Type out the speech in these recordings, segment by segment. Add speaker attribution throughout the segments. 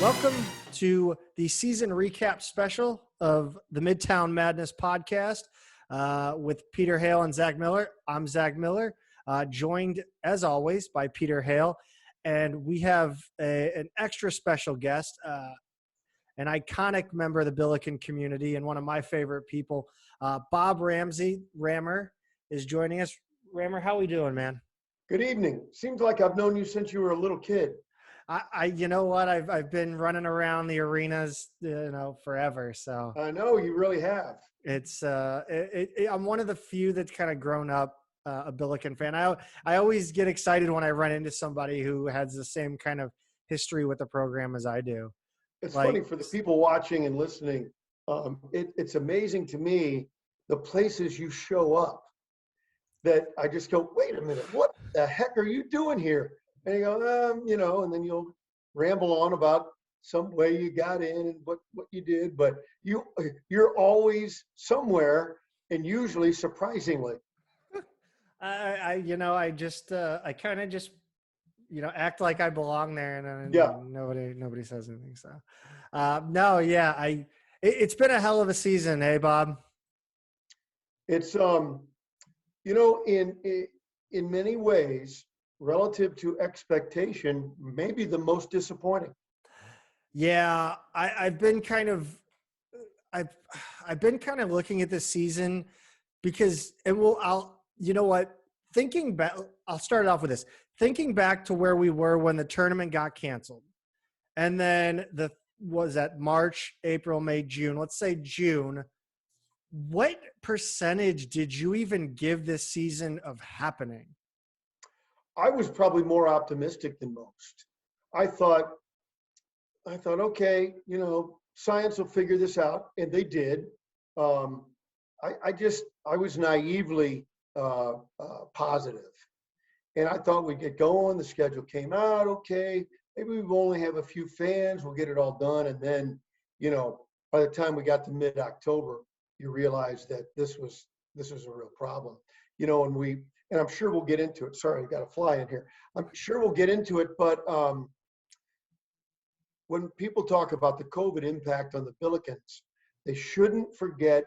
Speaker 1: Welcome to the season recap special of the Midtown Madness podcast with Peter Hale and Zach Miller. I'm Zach Miller, joined as always by Peter Hale, and we have an extra special guest, an iconic member of the Billiken community and one of my favorite people. Bob Ramsey, Rammer, is joining us. Rammer, how we doing, man?
Speaker 2: Good evening. Seems like I've known you since you were a little kid.
Speaker 1: You know what? I've been running around the arenas, forever. So
Speaker 2: I know you really have.
Speaker 1: it's I'm one of the few that's kind of grown up a Billiken fan. I always get excited when I run into somebody who has the same kind of history with the program as I do.
Speaker 2: It's funny for the people watching and listening. It's amazing to me the places you show up that I just go, wait a minute, what the heck are you doing here? And you go, and then you'll ramble on about some way you got in and what you did, but you're always somewhere, and usually surprisingly.
Speaker 1: I kind of just act like I belong there, and nobody says anything. So, it's been a hell of a season, hey Bob.
Speaker 2: It's in many ways, relative to expectation, maybe the most disappointing.
Speaker 1: Yeah, I've been kind of looking at this season because I'll start it off with this. Thinking back to where we were when the tournament got canceled. And then March, April, May, June, let's say June. What percentage did you even give this season of happening?
Speaker 2: I was probably more optimistic than most. I thought, okay, science will figure this out, and they did. I was naively positive, and I thought we'd get going. The schedule came out, okay. Maybe we only have a few fans. We'll get it all done, and then, by the time we got to mid-October, you realize that this was a real problem, and I'm sure we'll get into it. Sorry, I got a fly in here. I'm sure we'll get into it, but when people talk about the COVID impact on the Billikens, they shouldn't forget,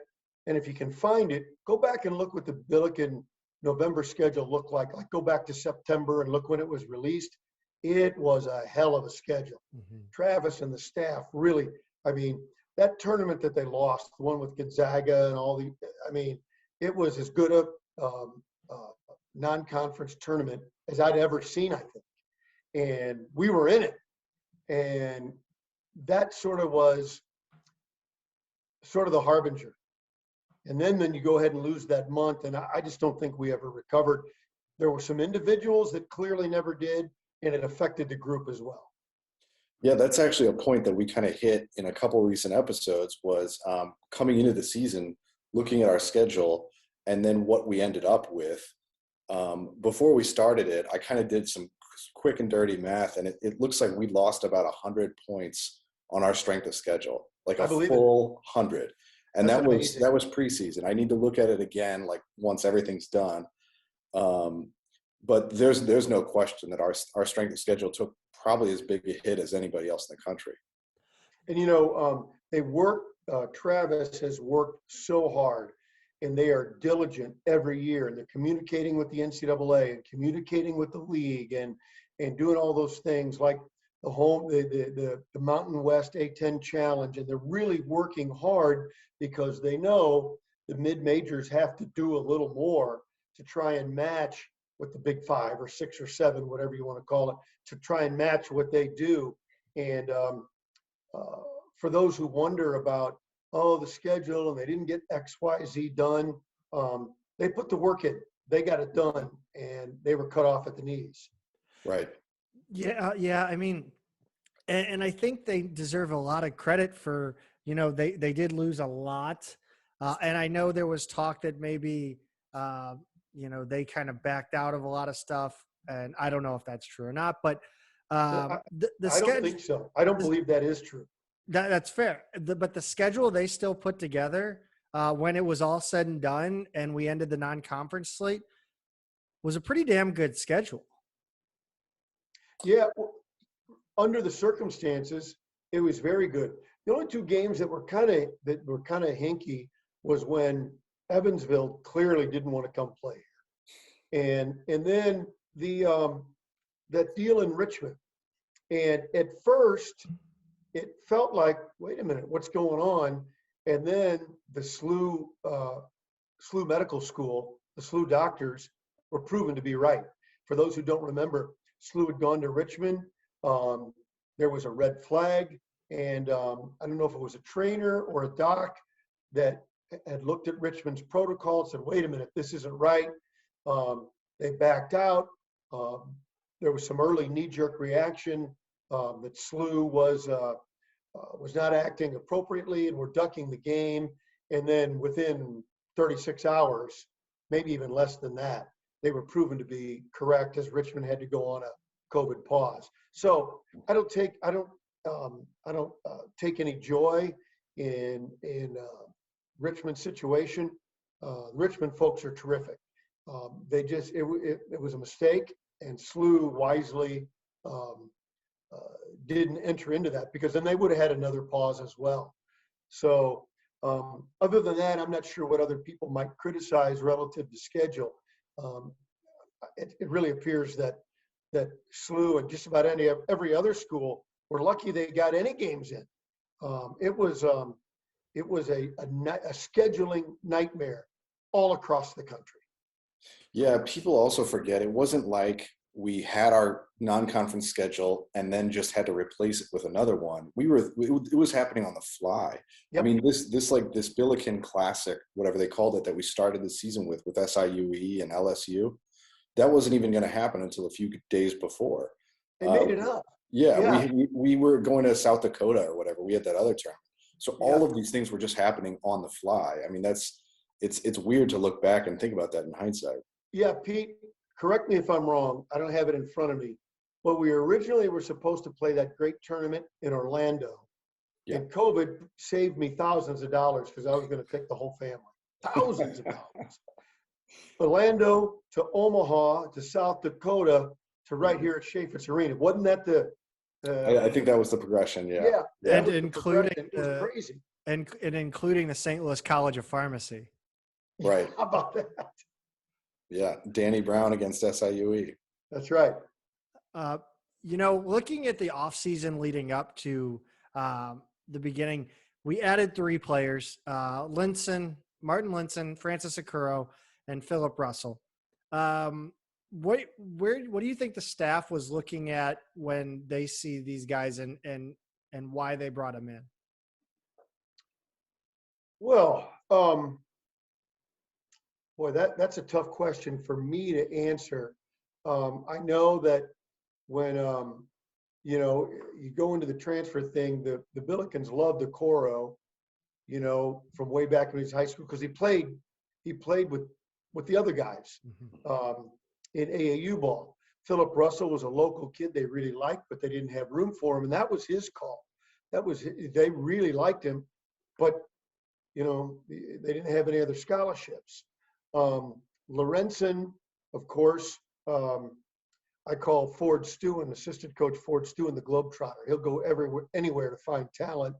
Speaker 2: and if you can find it, go back and look what the Billiken November schedule looked like. Like, go back to September and look when it was released. It was a hell of a schedule. Mm-hmm. Travis and the staff really, that tournament that they lost, the one with Gonzaga and it was as good a non-conference tournament as I'd ever seen, I think. And we were in it. And that sort of was the harbinger. And then you go ahead and lose that month. And I just don't think we ever recovered. There were some individuals that clearly never did, and it affected the group as well.
Speaker 3: Yeah, that's actually a point that we kind of hit in a couple of recent episodes was coming into the season, looking at our schedule, and then what we ended up with. Before we started it, I kind of did some quick and dirty math, and it looks like we lost about 100 points on our strength of schedule, like a full 100. And that was preseason. I need to look at it again, like once everything's done. But there's no question that our strength of schedule took probably as big a hit as anybody else in the country. And Travis has worked so hard, and they are diligent every year, and they're communicating with the NCAA and communicating with the league and doing all those things like the Mountain West A10 Challenge, and they're really working hard because they know the mid-majors have to do a little more to try and match what the Big Five or 6 or 7, whatever you want to call it, to try and match what they do. And for those who wonder about, the schedule and they didn't get X, Y, Z done, they put the work in. They got it done, and they were cut off at the knees. Right.
Speaker 1: Yeah. And I think they deserve a lot of credit for, they did lose a lot. And I know there was talk that maybe, they kind of backed out of a lot of stuff, and I don't know if that's true or not, but
Speaker 2: I don't think so. I don't believe that is true.
Speaker 1: That's fair. But the schedule they still put together when it was all said and done and we ended the non-conference slate was a pretty damn good schedule.
Speaker 2: Yeah. Well, under the circumstances, It was very good. The only two games that were kind of hinky was when Evansville clearly didn't want to come play here, and then the that deal in Richmond. And at first, it felt like, wait a minute, what's going on? And then the SLU Medical School, the SLU doctors were proven to be right. For those who don't remember, SLU had gone to Richmond. There was a red flag, and I don't know if it was a trainer or a doc that had looked at Richmond's protocol and said, wait a minute, this isn't right. They backed out. There was some early knee-jerk reaction that SLU was not acting appropriately and were ducking the game. And then within 36 hours, maybe even less than that, they were proven to be correct as Richmond had to go on a COVID pause. So I don't take any joy in Richmond's situation. Richmond folks are terrific. It was a mistake, and SLU wisely didn't enter into that, because then they would have had another pause as well. So other than that, I'm not sure what other people might criticize relative to schedule. It really appears that SLU and just about every other school were lucky they got any games in. It was a scheduling nightmare all across the country.
Speaker 4: Yeah, people also forget it wasn't like we had our non-conference schedule and then just had to replace it with another one. It was happening on the fly.
Speaker 2: Yep.
Speaker 4: I mean, this Billiken Classic, whatever they called it, that we started the season with SIUE and LSU, that wasn't even going to happen until a few days before.
Speaker 2: They made it up.
Speaker 4: Yeah. We were going to South Dakota or whatever. We had that other tournament. So all of these things were just happening on the fly. I mean, it's weird to look back and think about that in hindsight.
Speaker 2: Yeah, Pete, correct me if I'm wrong. I don't have it in front of me. But we originally were supposed to play that great tournament in Orlando. Yeah. And COVID saved me thousands of dollars because I was going to take the whole family. Thousands of dollars. Orlando to Omaha to South Dakota to right here at Chaffetz Arena. Wasn't that the
Speaker 4: I think that was the progression, yeah.
Speaker 1: And including
Speaker 2: it was crazy.
Speaker 1: And including the St. Louis College of Pharmacy.
Speaker 4: Right.
Speaker 2: How about that?
Speaker 4: Yeah, Danny Brown against SIUE.
Speaker 2: That's right.
Speaker 1: Looking at the offseason leading up to the beginning, we added 3 players, Martin Linson, Francis Okuro, and Philip Russell. What do you think the staff was looking at when they see these guys and why they brought them in?
Speaker 2: Well, boy, that's a tough question for me to answer. I know that when you go into the transfer thing, the Billikens loved Okoro, from way back when he was high school, because he played with the other guys in AAU ball. Philip Russell was a local kid they really liked, but they didn't have room for him, and that was his call. They really liked him, but they didn't have any other scholarships. Lorenzen, of course, I call Ford Stewin, assistant coach Ford Stewin, the Globetrotter. He'll go anywhere to find talent,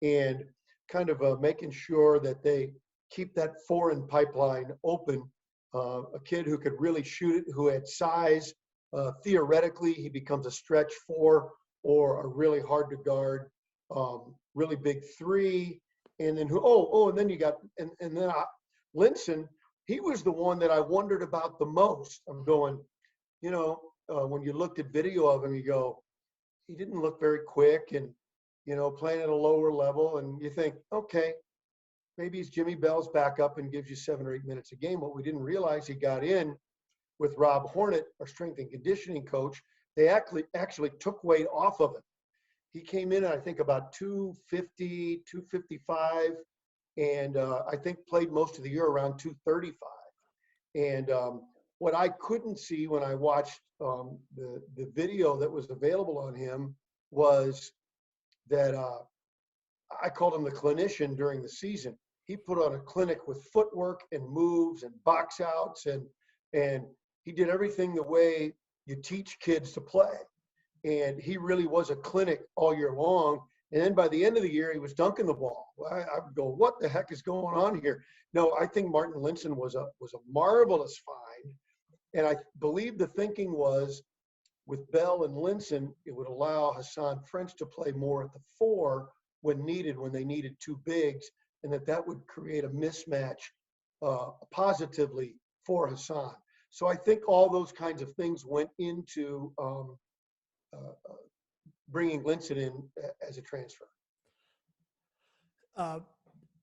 Speaker 2: and kind of making sure that they keep that foreign pipeline open. A kid who could really shoot it, who had size. Theoretically, he becomes a stretch 4 or a really hard to guard, really big 3. And then and then you got Linson. He was the one that I wondered about the most. I'm going, when you looked at video of him, you go, he didn't look very quick and, playing at a lower level. And you think, okay, maybe he's Jimmy Bell's backup and gives you 7 or 8 minutes a game. What we didn't realize, he got in with Rob Hornet, our strength and conditioning coach. They actually took weight off of him. He came in, I think, about 250, 255, and I think played most of the year around 235. And what I couldn't see when I watched the video that was available on him was that I called him the clinician during the season. He put on a clinic with footwork and moves and box outs, and he did everything the way you teach kids to play. And he really was a clinic all year long. And then by the end of the year, he was dunking the ball. I would go, what the heck is going on here? No, I think Martin Linson was a marvelous find. And I believe the thinking was with Bell and Linson, it would allow Hassan French to play more at the 4 when needed, when they needed 2 bigs, and that would create a mismatch positively for Hassan. So I think all those kinds of things went into bringing Linson in as a transfer.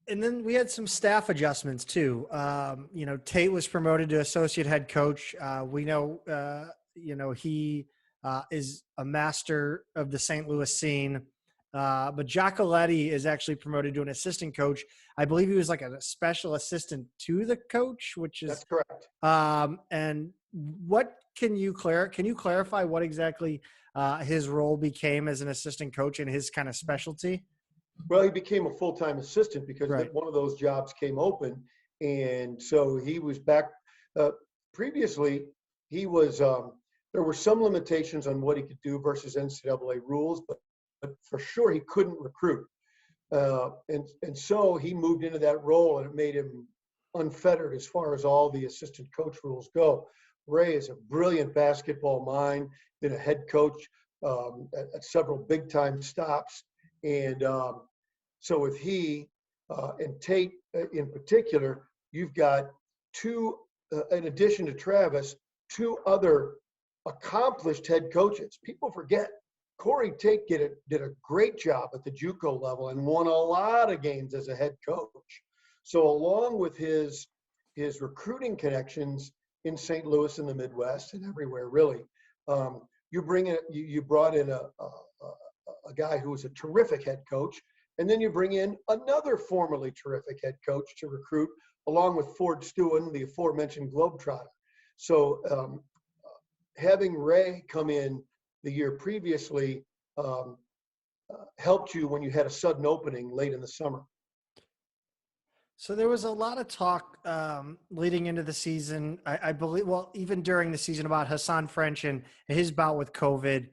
Speaker 1: And then we had some staff adjustments too. Tate was promoted to associate head coach. We know, he is a master of the St. Louis scene. But Giacoletti is actually promoted to an assistant coach. I believe he was like a special assistant to the coach, which is
Speaker 2: that's correct.
Speaker 1: And what can you clarify what exactly his role became as an assistant coach and his kind of specialty?
Speaker 2: Well, he became a full-time assistant because
Speaker 1: Right.
Speaker 2: one of those jobs came open. And so he was back. Previously, he was, there were some limitations on what he could do versus NCAA rules, but for sure he couldn't recruit. And so he moved into that role, and it made him unfettered as far as all the assistant coach rules go. Ray is a brilliant basketball mind, been a head coach at several big-time stops. And so with he and Tate in particular, you've got 2, in addition to Travis, 2 other accomplished head coaches. People forget Corey Tate did a great job at the JUCO level and won a lot of games as a head coach. So along with his recruiting connections in St. Louis and the Midwest and everywhere really, you brought in a guy who was a terrific head coach, and then you bring in another formerly terrific head coach to recruit, along with Ford Stewart, the aforementioned Globetrotter. So having Ray come in the year previously helped you when you had a sudden opening late in the summer.
Speaker 1: So there was a lot of talk leading into the season, I believe, well, even during the season, about Hassan French and his bout with COVID.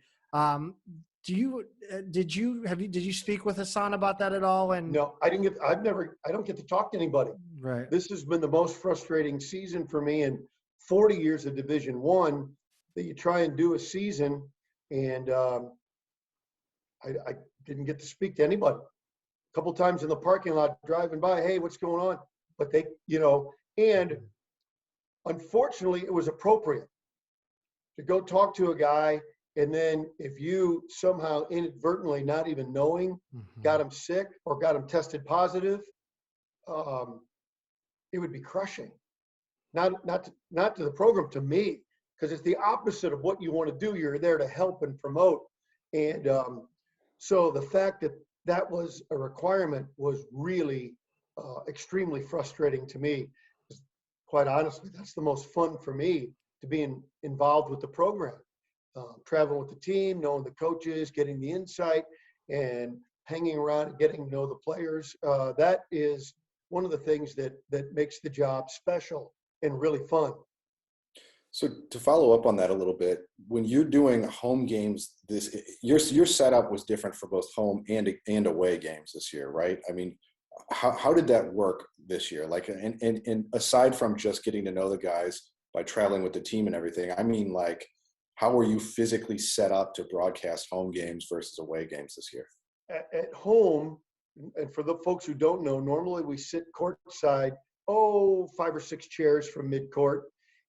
Speaker 1: Did you speak with Hassan about that at all? And
Speaker 2: no, I don't get to talk to anybody.
Speaker 1: Right.
Speaker 2: This has been the most frustrating season for me in 40 years of Division I, that you try and do a season, and I didn't get to speak to anybody. A couple times in the parking lot driving by, hey, what's going on? But they, and unfortunately it was appropriate to go talk to a guy, and then if you somehow inadvertently, not even knowing, got him sick or got him tested positive, it would be crushing. Not to the program, to me, because it's the opposite of what you want to do. You're there to help and promote. And so the fact that was a requirement was really extremely frustrating to me. Quite honestly, that's the most fun for me, to be involved with the program. Traveling with the team, knowing the coaches, getting the insight, and hanging around and getting to know the players. That is one of the things that makes the job special and really fun.
Speaker 4: So to follow up on that a little bit, when you're doing home games, your setup was different for both home and away games this year, right? I mean, how did that work this year? Like, and aside from just getting to know the guys by traveling with the team and everything, I mean, like, how were you physically set up to broadcast home games versus away games this year?
Speaker 2: At home, and for the folks who don't know, normally we sit courtside, 5 or 6 chairs from midcourt.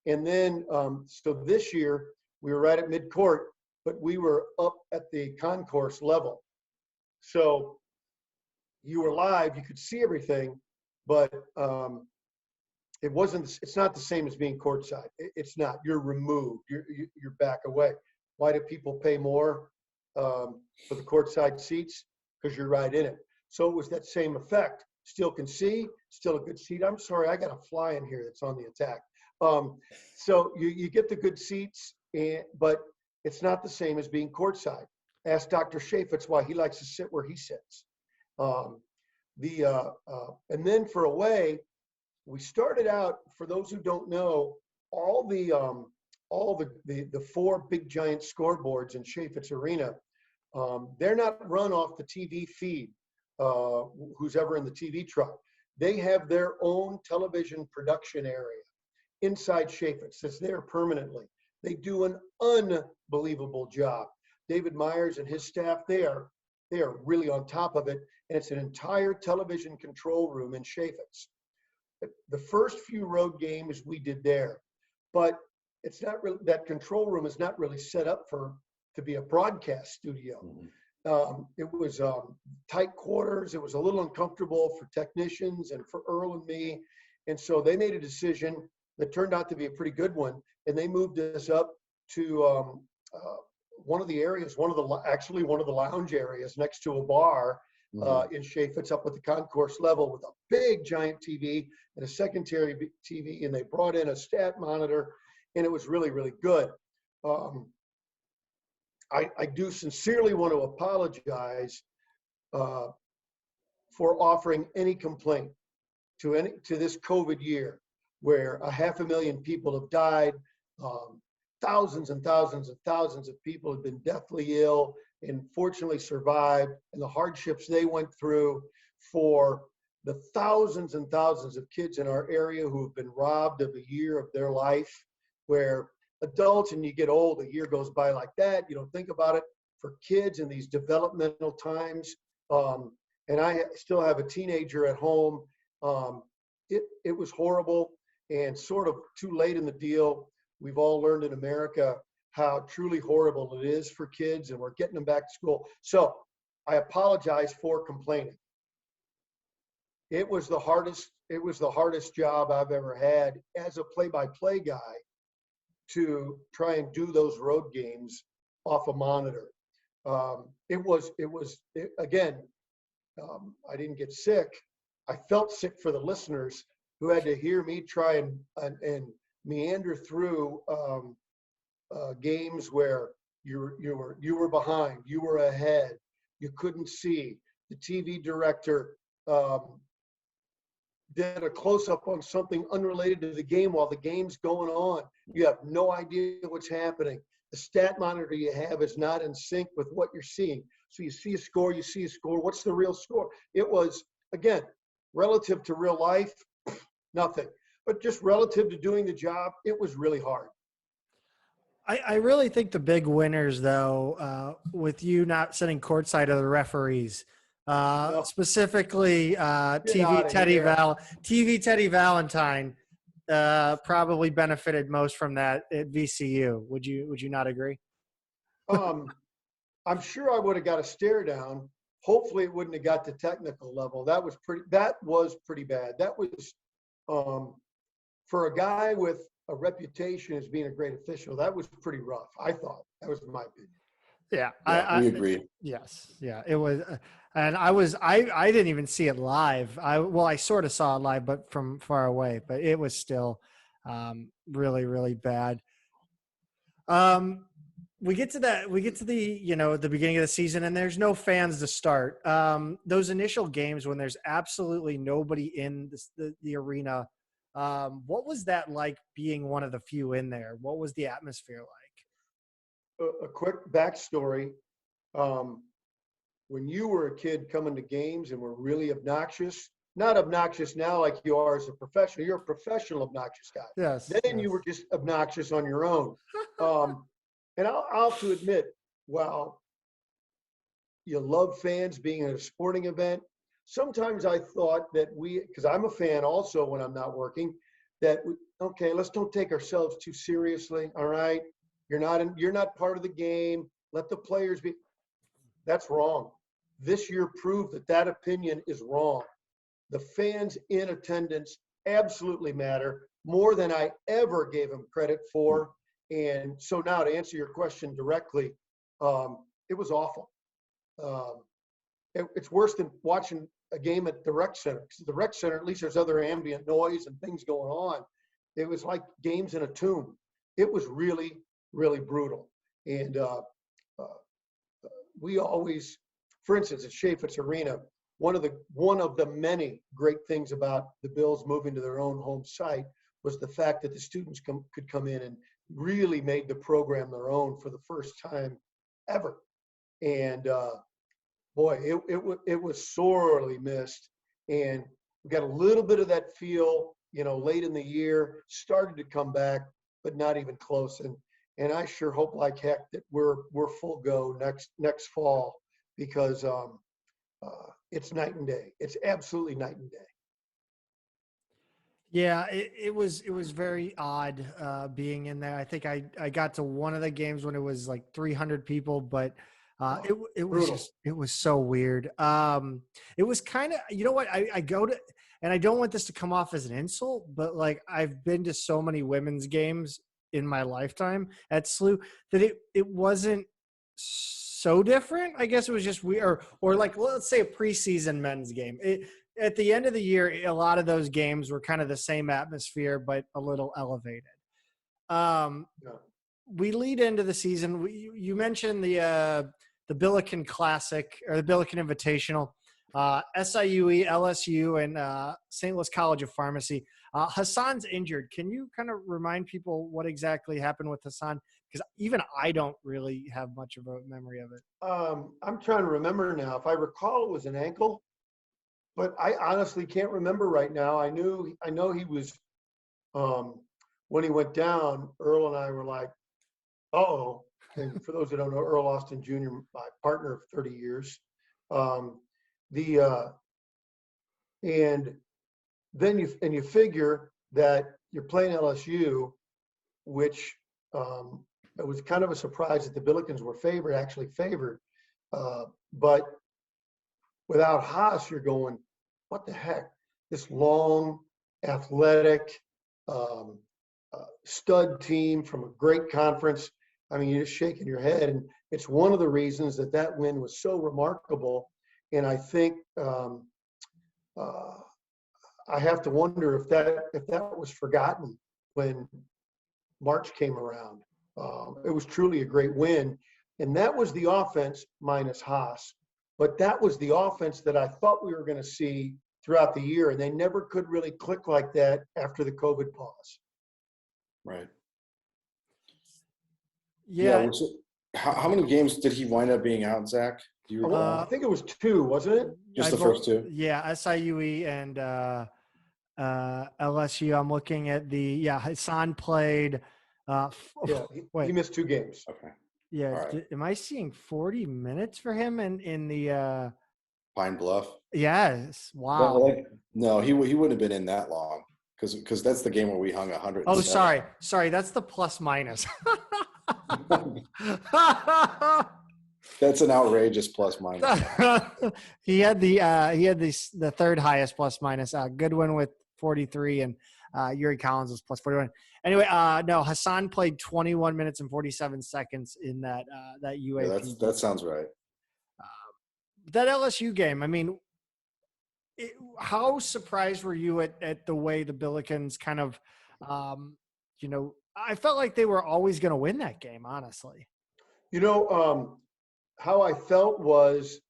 Speaker 2: And then, so this year we were right at midcourt, but we were up at the concourse level. So you were live, you could see everything, but it's not the same as being courtside. It's not. You're removed. You're back away. Why do people pay more for the courtside seats? Because you're right in it. So it was that same effect. Still can see, still a good seat. I'm sorry, I got a fly in here that's on the attack. So you get the good seats, but it's not the same as being courtside. Ask Dr. Chaffetz why he likes to sit where he sits. And then for away, we started out, for those who don't know, all the 4 big giant scoreboards in Chaffetz Arena They're not run off the TV feed, who's ever in the TV truck. They have their own television production area inside Chaffetz that's there permanently. They do an unbelievable job. David Myers and his staff, they are really on top of it. And it's an entire television control room in Chaffetz. The first few road games we did there, but it's not really, that control room is not really set up to be a broadcast studio. It was tight quarters. It was a little uncomfortable for technicians and for Earl and me. And so they made a decision that turned out to be a pretty good one. And they moved us up to one of the areas, one of the lounge areas next to a bar in Chaffetz, up at the concourse level, with a big giant TV and a secondary TV. And they brought in a stat monitor, and it was really, really good. I do sincerely want to apologize for offering any complaint to this COVID year, where 500,000 people have died, thousands and thousands and thousands of people have been deathly ill and fortunately survived, and the hardships they went through, for the thousands and thousands of kids in our area who have been robbed of a year of their life, where adults, and you get old, a year goes by like that, you don't think about it. For kids in these developmental times, and I still have a teenager at home, it was horrible and sort of too late in the deal. We've all learned in America how truly horrible it is for kids, and we're getting them back to school. So I apologize for complaining. It was the hardest job I've ever had as a play-by-play guy, to try and do those road games off a monitor. Again, I didn't get sick. I felt sick for the listeners who had to hear me try and meander through games where you were behind, you were ahead, you couldn't see. The TV director did a close-up on something unrelated to the game while the game's going on. You have no idea what's happening. The stat monitor you have is not in sync with what you're seeing. So you see a score, what's the real score? It was, again, relative to real life, nothing. But just relative to doing the job, it was really hard.
Speaker 1: I really think the big winners, though, with you not sitting courtside of the referees, specifically TV Teddy Valentine, probably benefited most from that at VCU. Would you not agree?
Speaker 2: I'm sure I would have got a stare down. Hopefully, it wouldn't have got to technical level. That was pretty bad. That was for a guy with a reputation as being a great official. That was pretty rough. I thought. That was my opinion.
Speaker 1: Yeah,
Speaker 4: we agree.
Speaker 1: Yes, yeah, it was, and I didn't even see it live. I sort of saw it live, but from far away. But it was still really, really bad. We get to the the beginning of the season, and there's no fans to start. Those initial games when there's absolutely nobody in the arena. What was that like, being one of the few in there? What was the atmosphere like?
Speaker 2: A quick backstory. When you were a kid coming to games and were really obnoxious, not obnoxious now like you are as a professional, you're a professional obnoxious guy.
Speaker 1: Yes.
Speaker 2: Then you were just obnoxious on your own. And I'll have to admit, while you love fans being at a sporting event, sometimes I thought that because I'm a fan also when I'm not working, okay, let's don't take ourselves too seriously. All right. You're not part of the game. Let the players be. That's wrong. This year proved that opinion is wrong. The fans in attendance absolutely matter, more than I ever gave them credit for. And so now, to answer your question directly, it was awful. It's worse than watching a game at the rec center. Because the rec center, at least there's other ambient noise and things going on. It was like games in a tomb. It was really, really brutal. And we always, for instance, at Chaffetz Arena, one of the many great things about the Bills moving to their own home site was the fact that the students could come in and really made the program their own for the first time ever. And boy, it was sorely missed. And we got a little bit of that feel, late in the year, started to come back, but not even close. And I sure hope like heck that we're full go next fall, because it's night and day. It's absolutely night and day.
Speaker 1: Yeah, it was very odd being in there. I think I got to one of the games when it was like 300 people, but it was
Speaker 2: Brutal.
Speaker 1: it was so weird. It was kind of, you know what, I go to, and I don't want this to come off as an insult, but like I've been to so many women's games in my lifetime at SLU that it wasn't so different. I guess it was just weird, or like, let's say a preseason men's game. At the end of the year, a lot of those games were kind of the same atmosphere, but a little elevated. Um,
Speaker 2: Yeah.
Speaker 1: we lead into the season. You mentioned the Billiken Classic or the Billiken Invitational, SIUE, LSU, and St. Louis College of Pharmacy. Hassan's injured. Can you kind of remind people what exactly happened with Hassan? Because even I don't really have much of a memory of it.
Speaker 2: I'm trying to remember now. If I recall, it was an ankle, but I honestly can't remember right now. I know he was, when he went down, Earl and I were like, uh-oh. And for those that don't know, Earl Austin Jr., my partner of 30 years. And then you figure that you're playing LSU, which it was kind of a surprise that the Billikens were actually favored. But without Haas, you're going, what the heck? This long, athletic, stud team from a great conference. I mean, you're just shaking your head. And it's one of the reasons that win was so remarkable. And I think I have to wonder if that was forgotten when March came around. It was truly a great win. And that was the offense minus Haas. But that was the offense that I thought we were going to see throughout the year. And they never could really click like that after the COVID pause.
Speaker 4: Right.
Speaker 1: Yeah.
Speaker 4: How many games did he wind up being out, Zach? Do you recall?
Speaker 2: I think it was 2, wasn't it?
Speaker 4: Just the first 2?
Speaker 1: Yeah, SIUE and LSU. I'm looking at Hassan played.
Speaker 2: He missed 2 games.
Speaker 4: Okay.
Speaker 1: Yeah.
Speaker 4: Right.
Speaker 1: Am I seeing 40 minutes for him in the
Speaker 4: Pine Bluff?
Speaker 1: Yes. Wow.
Speaker 4: No, he wouldn't have been in that long because that's the game where we hung 100.
Speaker 1: Oh, sorry. That's the plus minus.
Speaker 4: That's an outrageous plus minus.
Speaker 1: he had the third highest plus minus. Goodwin with 43 and Yuri Collins was plus 41. Anyway, no, Hassan played 21 minutes and 47 seconds in that UAP.
Speaker 4: Yeah, that sounds right.
Speaker 1: That LSU game, I mean, how surprised were you at the way the Billikens kind of, I felt like they were always going to win that game, honestly.
Speaker 2: How I felt was,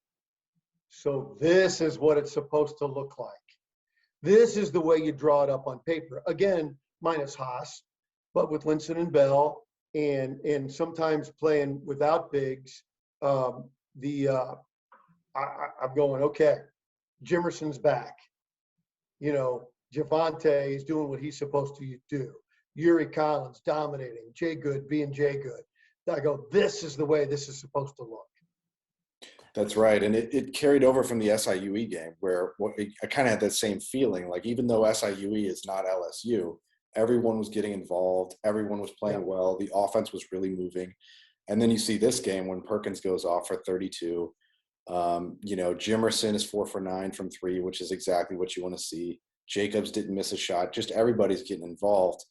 Speaker 2: so this is what it's supposed to look like. This is the way you draw it up on paper. Again, minus Haas, but with Linson and Bell, and sometimes playing without bigs. I'm going, okay, Jimerson's back. Javante is doing what he's supposed to do. Yuri Collins dominating. Jay Good being Jay Good. I go, this is the way this is supposed to look.
Speaker 4: That's right. And it carried over from the SIUE game where I kind of had that same feeling. Like, even though SIUE is not LSU, everyone was getting involved. Everyone was playing well. The offense was really moving. And then you see this game when Perkins goes off for 32. Jimerson is 4 for 9 from 3, which is exactly what you want to see. Jacobs didn't miss a shot. Just everybody's getting involved.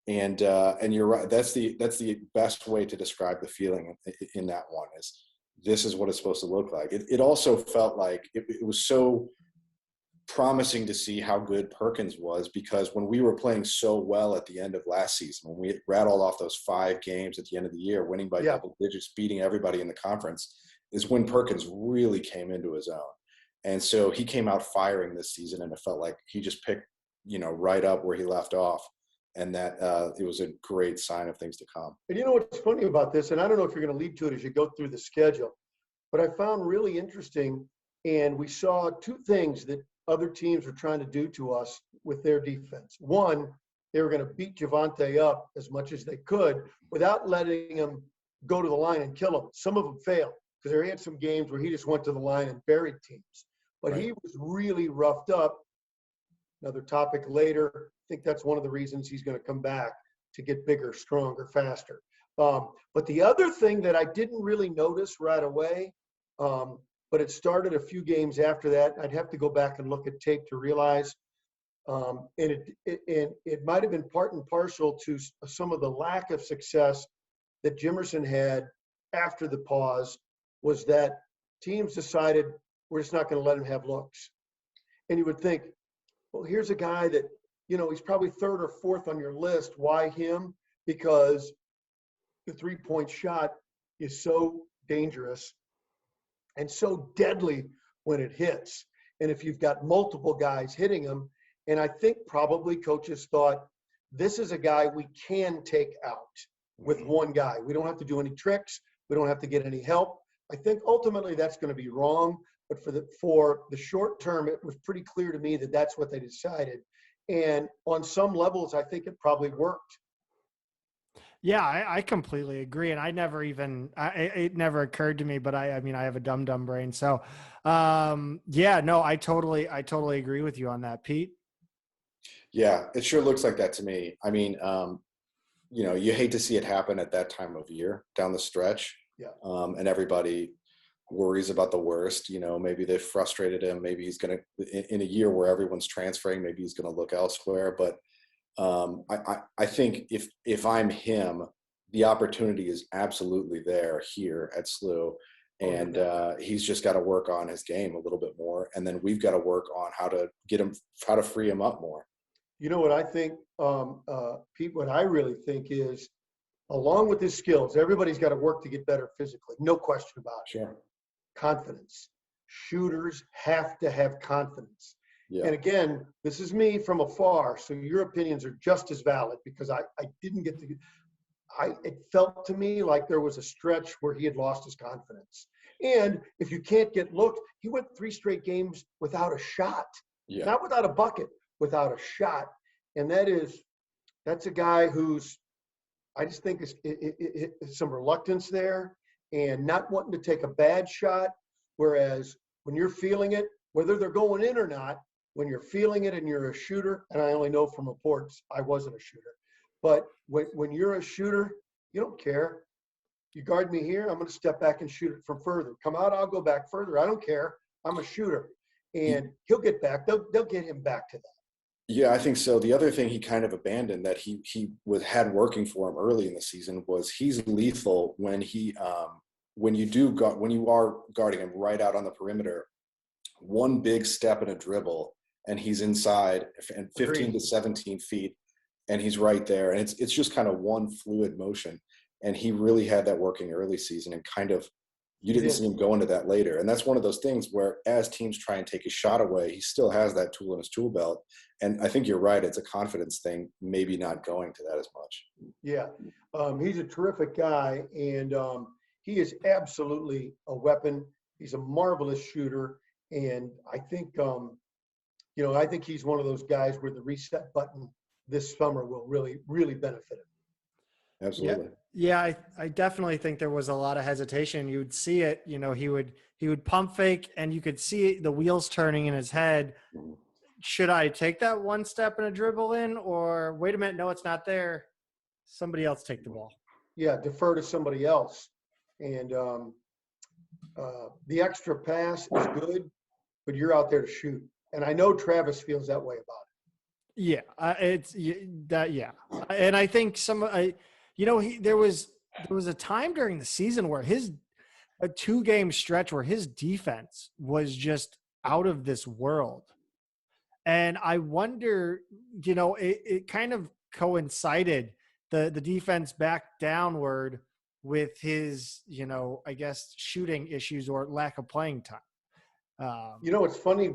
Speaker 4: And you're right. That's the best way to describe the feeling in that one is this is what it's supposed to look like. It also felt like it was so promising to see how good Perkins was, because when we were playing so well at the end of last season, when we rattled off those 5 games at the end of the year, winning by double digits, beating everybody in the conference, is when Perkins really came into his own. And so he came out firing this season, and it felt like he just picked, right up where he left off. And that it was a great sign of things to come.
Speaker 2: And you know what's funny about this, and I don't know if you're going to lead to it as you go through the schedule. But I found really interesting, and we saw two things that other teams were trying to do to us with their defense. One, they were going to beat Javante up as much as they could without letting him go to the line and kill him. Some of them failed because they had some games where he just went to the line and buried teams. But
Speaker 4: Right.
Speaker 2: he was really roughed up. Another topic later. I think that's one of the reasons he's going to come back to get bigger, stronger, faster. But the other thing that I didn't really notice right away, but it started a few games after that. I'd have to go back and look at tape to realize, and it might have been part and parcel to some of the lack of success that Jimerson had after the pause, was that teams decided we're just not going to let him have looks. And you would think, well, here's a guy that, he's probably third or fourth on your list. Why him? Because the three-point shot is so dangerous and so deadly when it hits. And if you've got multiple guys hitting him, and I think probably coaches thought, this is a guy we can take out with one guy. We don't have to do any tricks. We don't have to get any help. I think ultimately that's going to be wrong. But for the short term, it was pretty clear to me that that's what they decided. And on some levels, I think it probably worked.
Speaker 1: Yeah, I completely agree. And it never occurred to me, but I have a dumb brain. So, I totally agree with you on that, Pete.
Speaker 4: Yeah, it sure looks like that to me. I mean, you hate to see it happen at that time of year down the stretch.
Speaker 2: Yeah.
Speaker 4: And everybody worries about the worst. Maybe they've frustrated him. Maybe he's going to, in a year where everyone's transferring, maybe he's going to look elsewhere. But I think if I'm him, the opportunity is absolutely there here at SLU. And he's just got to work on his game a little bit more. And then we've got to work on how to free him up more.
Speaker 2: You know what I think, Pete, what I really think is, along with his skills, everybody's got to work to get better physically. No question about it.
Speaker 4: Sure.
Speaker 2: Confidence. Shooters have to have confidence.
Speaker 4: Yeah.
Speaker 2: And again, this is me from afar, so your opinions are just as valid, because I didn't get to – it felt to me like there was a stretch where he had lost his confidence. And if you can't get looked, he went 3 straight games without a shot.
Speaker 4: Yeah.
Speaker 2: Not without a bucket, without a shot. And that's a guy who's – I just think it's some reluctance there and not wanting to take a bad shot. Whereas when you're feeling it, whether they're going in or not, when you're feeling it and you're a shooter, and I only know from reports I wasn't a shooter, but when you're a shooter, you don't care. You guard me here, I'm going to step back and shoot it from further. Come out, I'll go back further. I don't care. I'm a shooter. And he'll get back. They'll get him back to that.
Speaker 4: Yeah, I think so. The other thing he kind of abandoned that he had working for him early in the season was he's lethal when you are guarding him right out on the perimeter. One big step and a dribble, and he's inside and 15 to 17 feet, and he's right there. And it's just kind of one fluid motion. And he really had that working early season, and kind of you didn't see him go into that later. And that's one of those things where as teams try and take his shot away, he still has that tool in his tool belt. And I think you're right. It's a confidence thing, maybe not going to that as much.
Speaker 2: Yeah. He's a terrific guy, and he is absolutely a weapon. He's a marvelous shooter. And I think, I think he's one of those guys where the reset button this summer will really, really benefit him.
Speaker 4: Absolutely.
Speaker 1: Yeah, I definitely think there was a lot of hesitation. You would see it, he would pump fake, and you could see the wheels turning in his head. Should I take that one step and a dribble in, or wait a minute, no, it's not there. Somebody else take the ball.
Speaker 2: Yeah, defer to somebody else. And the extra pass is good, but you're out there to shoot. And I know Travis feels that way about it.
Speaker 1: Yeah, and I think there was a time during the season where a 2-game stretch where his defense was just out of this world. And I wonder, it kind of coincided the defense back downward with his, I guess, shooting issues or lack of playing time.
Speaker 2: It's funny,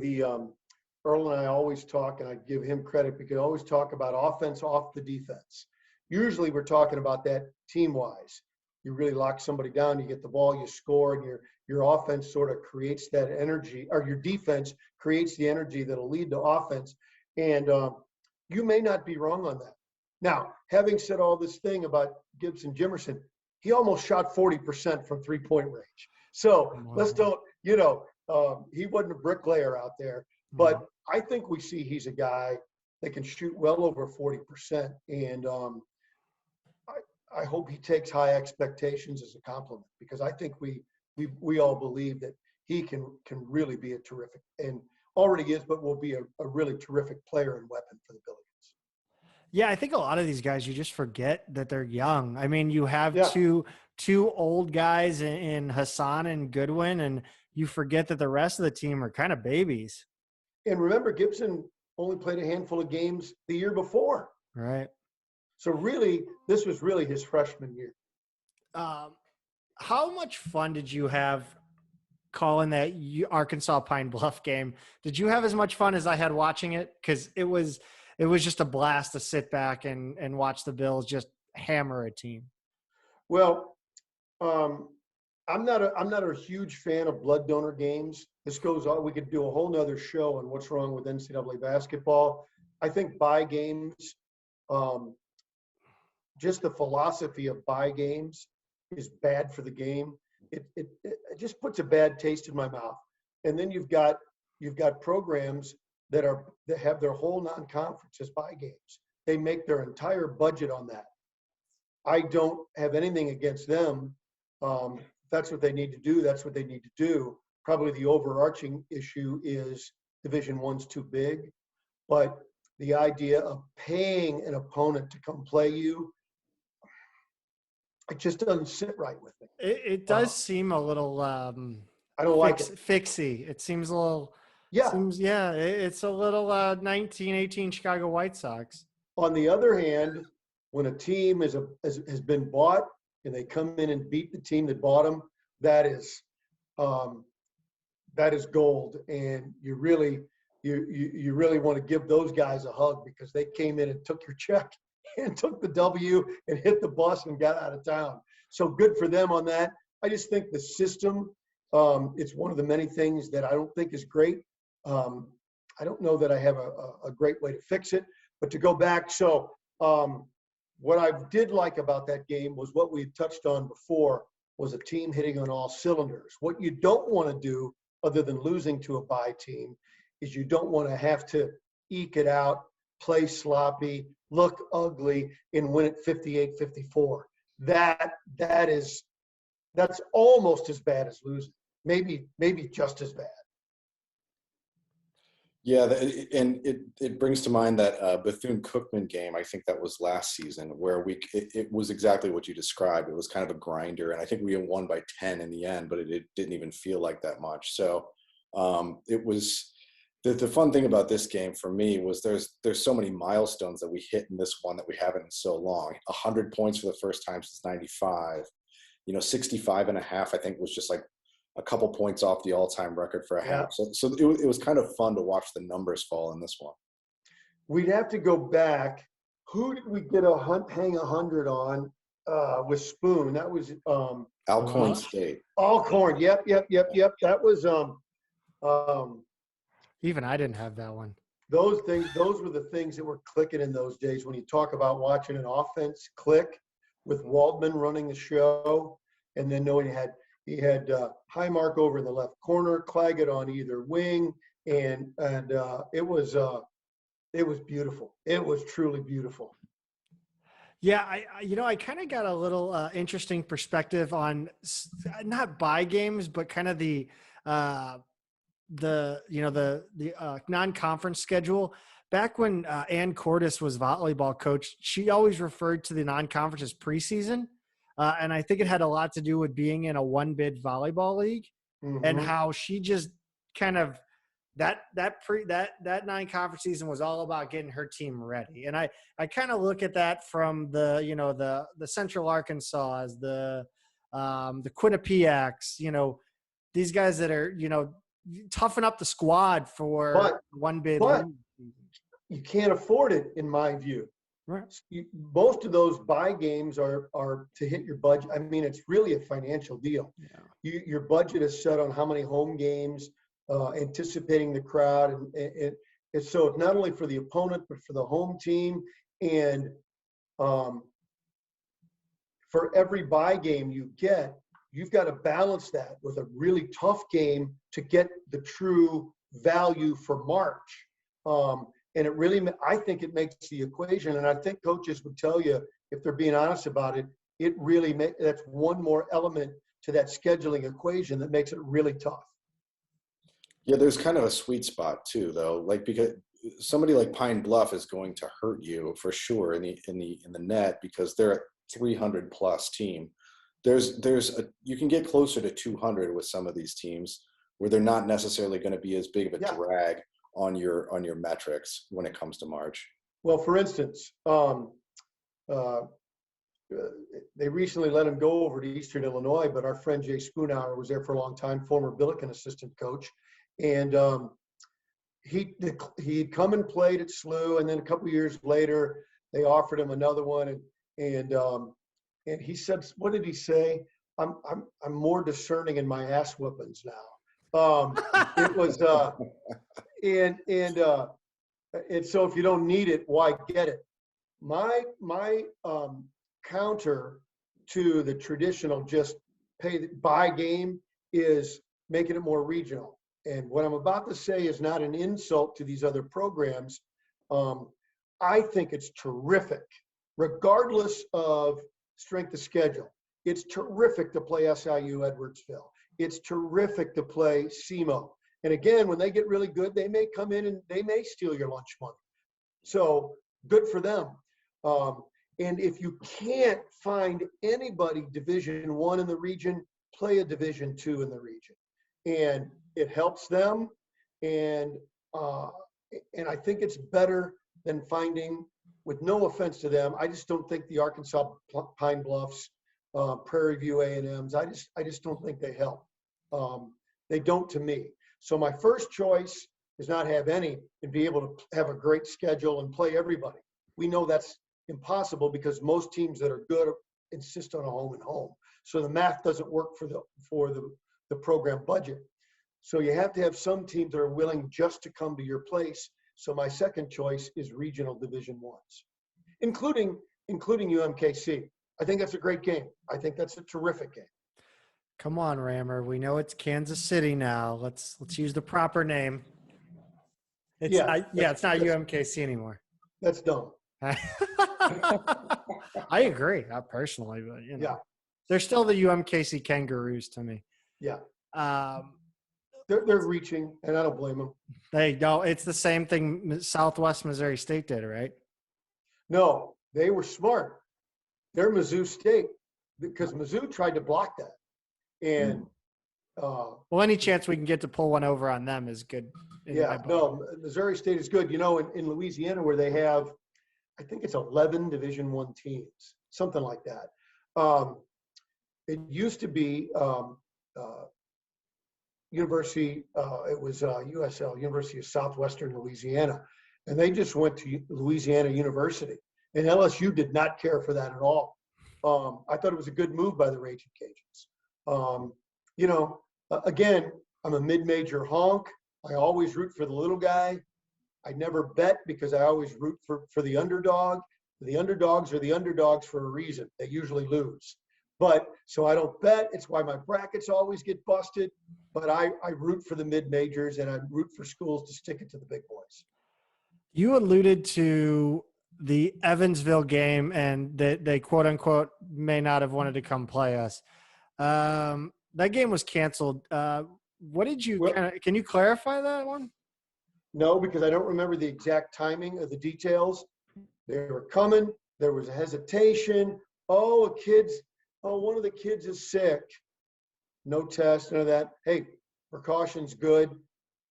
Speaker 2: Earl and I always talk, and I give him credit, because we always talk about offense off the defense. Usually we're talking about that team-wise. you really lock somebody down, you get the ball, you score, and your offense sort of creates that energy, or your defense creates the energy that'll lead to offense. And you may not be wrong on that. Now, having said all this thing about Gibson Jimerson, he almost shot 40% from 3-point range. So let's don't, he wasn't a bricklayer out there. But I think we see he's a guy that can shoot well over 40%. And I hope he takes high expectations as a compliment, because I think we all believe that he can really be a terrific, and already is, but will be a really terrific player and weapon for the Billions.
Speaker 1: Yeah, I think a lot of these guys, you just forget that they're young. I mean, you have
Speaker 2: Yeah.
Speaker 1: two old guys in Hassan and Goodwin, and you forget that the rest of the team are kind of babies.
Speaker 2: And remember, Gibson only played a handful of games the year before.
Speaker 1: Right.
Speaker 2: So really, this was really his freshman year.
Speaker 1: How much fun did you have calling that Arkansas Pine Bluff game? Did you have as much fun as I had watching it? Because it was just a blast to sit back and watch the Bills just hammer a team.
Speaker 2: Well, I'm not a huge fan of blood donor games. This goes on. We could do a whole nother show on what's wrong with NCAA basketball. I think bye games, just the philosophy of bye games is bad for the game. It just puts a bad taste in my mouth. And then you've got programs that have their whole non-conference as bye games. They make their entire budget on that. I don't have anything against them. That's what they need to do. That's what they need to do. Probably the overarching issue is Division I's too big, but the idea of paying an opponent to come play you, it just doesn't sit right with me.
Speaker 1: It does seem a little
Speaker 2: I don't like it.
Speaker 1: Fixy. It seems a little.
Speaker 2: Yeah.
Speaker 1: It's a little 1918 Chicago White Sox.
Speaker 2: On the other hand, when a team has been bought and they come in and beat the team that bought them, that is gold. And you really want to give those guys a hug, because they came in and took your check and took the W and hit the bus and got out of town. So good for them on that. I just think the system, it's one of the many things that I don't think is great. I don't know that I have a great way to fix it, but to go back. So what I did like about that game was what we had touched on before, was a team hitting on all cylinders. What you don't want to do, other than losing to a bye team, is you don't want to have to eke it out, play sloppy, look ugly, and win it 58-54. That's almost as bad as losing. Maybe just as bad.
Speaker 4: Yeah, and it brings to mind that Bethune-Cookman game. I think that was last season, where it was exactly what you described. It was kind of a grinder, and I think we won by 10 in the end, but it didn't even feel like that much. So it was the fun thing about this game for me was there's so many milestones that we hit in this one that we haven't in so long. 100 points for the first time since '95. 65 and a half, I think, was just like a couple points off the all-time record for a half. So it was kind of fun to watch the numbers fall in this one.
Speaker 2: We'd have to go back. Who did we get hang 100 on with Spoon? That was
Speaker 4: Alcorn State.
Speaker 2: Alcorn. Yep. That was
Speaker 1: even I didn't have that one.
Speaker 2: Those were the things that were clicking in those days. When you talk about watching an offense click with Waldman running the show, and then knowing he had Highmark over in the left corner, Claggett on either wing, and it was beautiful. It was truly beautiful.
Speaker 1: Yeah, I kind of got a little interesting perspective on not bye games, but kind of the non-conference schedule. Back when Ann Cordes was volleyball coach, she always referred to the non-conference as preseason. And I think it had a lot to do with being in a one-bid volleyball league, and how she just kind of that non-conference season was all about getting her team ready. And I kind of look at that from the Central Arkansas, the Quinnipiacs, these guys that are toughen up the squad for one bid.
Speaker 2: But you can't afford it, in my view.
Speaker 1: Right.
Speaker 2: Most of those buy games are to hit your budget. I mean, it's really a financial deal.
Speaker 1: Yeah.
Speaker 2: Your budget is set on how many home games, anticipating the crowd, and so it's not only for the opponent but for the home team. And for every buy game you get, you've got to balance that with a really tough game to get the true value for March. And it really, I think it makes the equation. And I think coaches would tell you, if they're being honest about it, it really that's one more element to that scheduling equation that makes it really tough.
Speaker 4: Yeah, there's kind of a sweet spot too, though. Like, because somebody like Pine Bluff is going to hurt you for sure in the net, because they're a 300 plus team. You can get closer to 200 with some of these teams where they're not necessarily going to be as big of a drag on your metrics when it comes to March.
Speaker 2: Well, for instance, they recently let him go over to Eastern Illinois, but our friend Jay Spoonhour was there for a long time, former Billiken assistant coach, and he'd come and played at SLU, and then a couple of years later they offered him another one, and he said, what did he say? I'm more discerning in my ass whoopings now. It was and so if you don't need it, why get it? My counter to the traditional just buy game is making it more regional. And what I'm about to say is not an insult to these other programs. I think it's terrific, regardless of strength of schedule. It's terrific to play SIU Edwardsville. It's terrific to play SEMO. And again, when they get really good, they may come in and they may steal your lunch money. So good for them. And if you can't find anybody Division I in the region, play a Division II in the region. And it helps them. And I think it's better than finding, with no offense to them, I just don't think the Arkansas Pine Bluffs, Prairie View A&Ms, I just don't think they help. They don't to me. So my first choice is not have any and be able to have a great schedule and play everybody. We know that's impossible because most teams that are good insist on a home and home. So the math doesn't work for the program budget. So you have to have some teams that are willing just to come to your place. So my second choice is regional Division I's, including UMKC. I think that's a great game. I think that's a terrific game.
Speaker 1: Come on, Rammer. We know it's Kansas City now. Let's use the proper name. It's not UMKC anymore.
Speaker 2: That's dumb.
Speaker 1: I agree, not personally, but they're still the UMKC Kangaroos to me.
Speaker 2: Yeah. They're reaching, and I don't blame them.
Speaker 1: It's the same thing Southwest Missouri State did, right?
Speaker 2: No, they were smart. They're Mizzou State, because Mizzou tried to block that. And
Speaker 1: well, any chance we can get to pull one over on them is good.
Speaker 2: Missouri State is good. In Louisiana, where they have, I think it's 11 Division I teams, something like that. It used to be University, it was USL, University of Southwestern Louisiana, and they just went to Louisiana University. And LSU did not care for that at all. I thought it was a good move by the Raging Cajuns. Again, I'm a mid-major honk. I always root for the little guy. I never bet because I always root for the underdog. The underdogs are the underdogs for a reason. They usually lose. But so I don't bet. It's why my brackets always get busted. But I root for the mid-majors, and I root for schools to stick it to the big boys.
Speaker 1: You alluded to the Evansville game and that they quote unquote may not have wanted to come play us. That game was canceled. What did you can you clarify that one?
Speaker 2: No, because I don't remember the exact timing of the details. They were coming. There was a hesitation. One of the kids is sick. No test, none of that. Hey, precaution's good.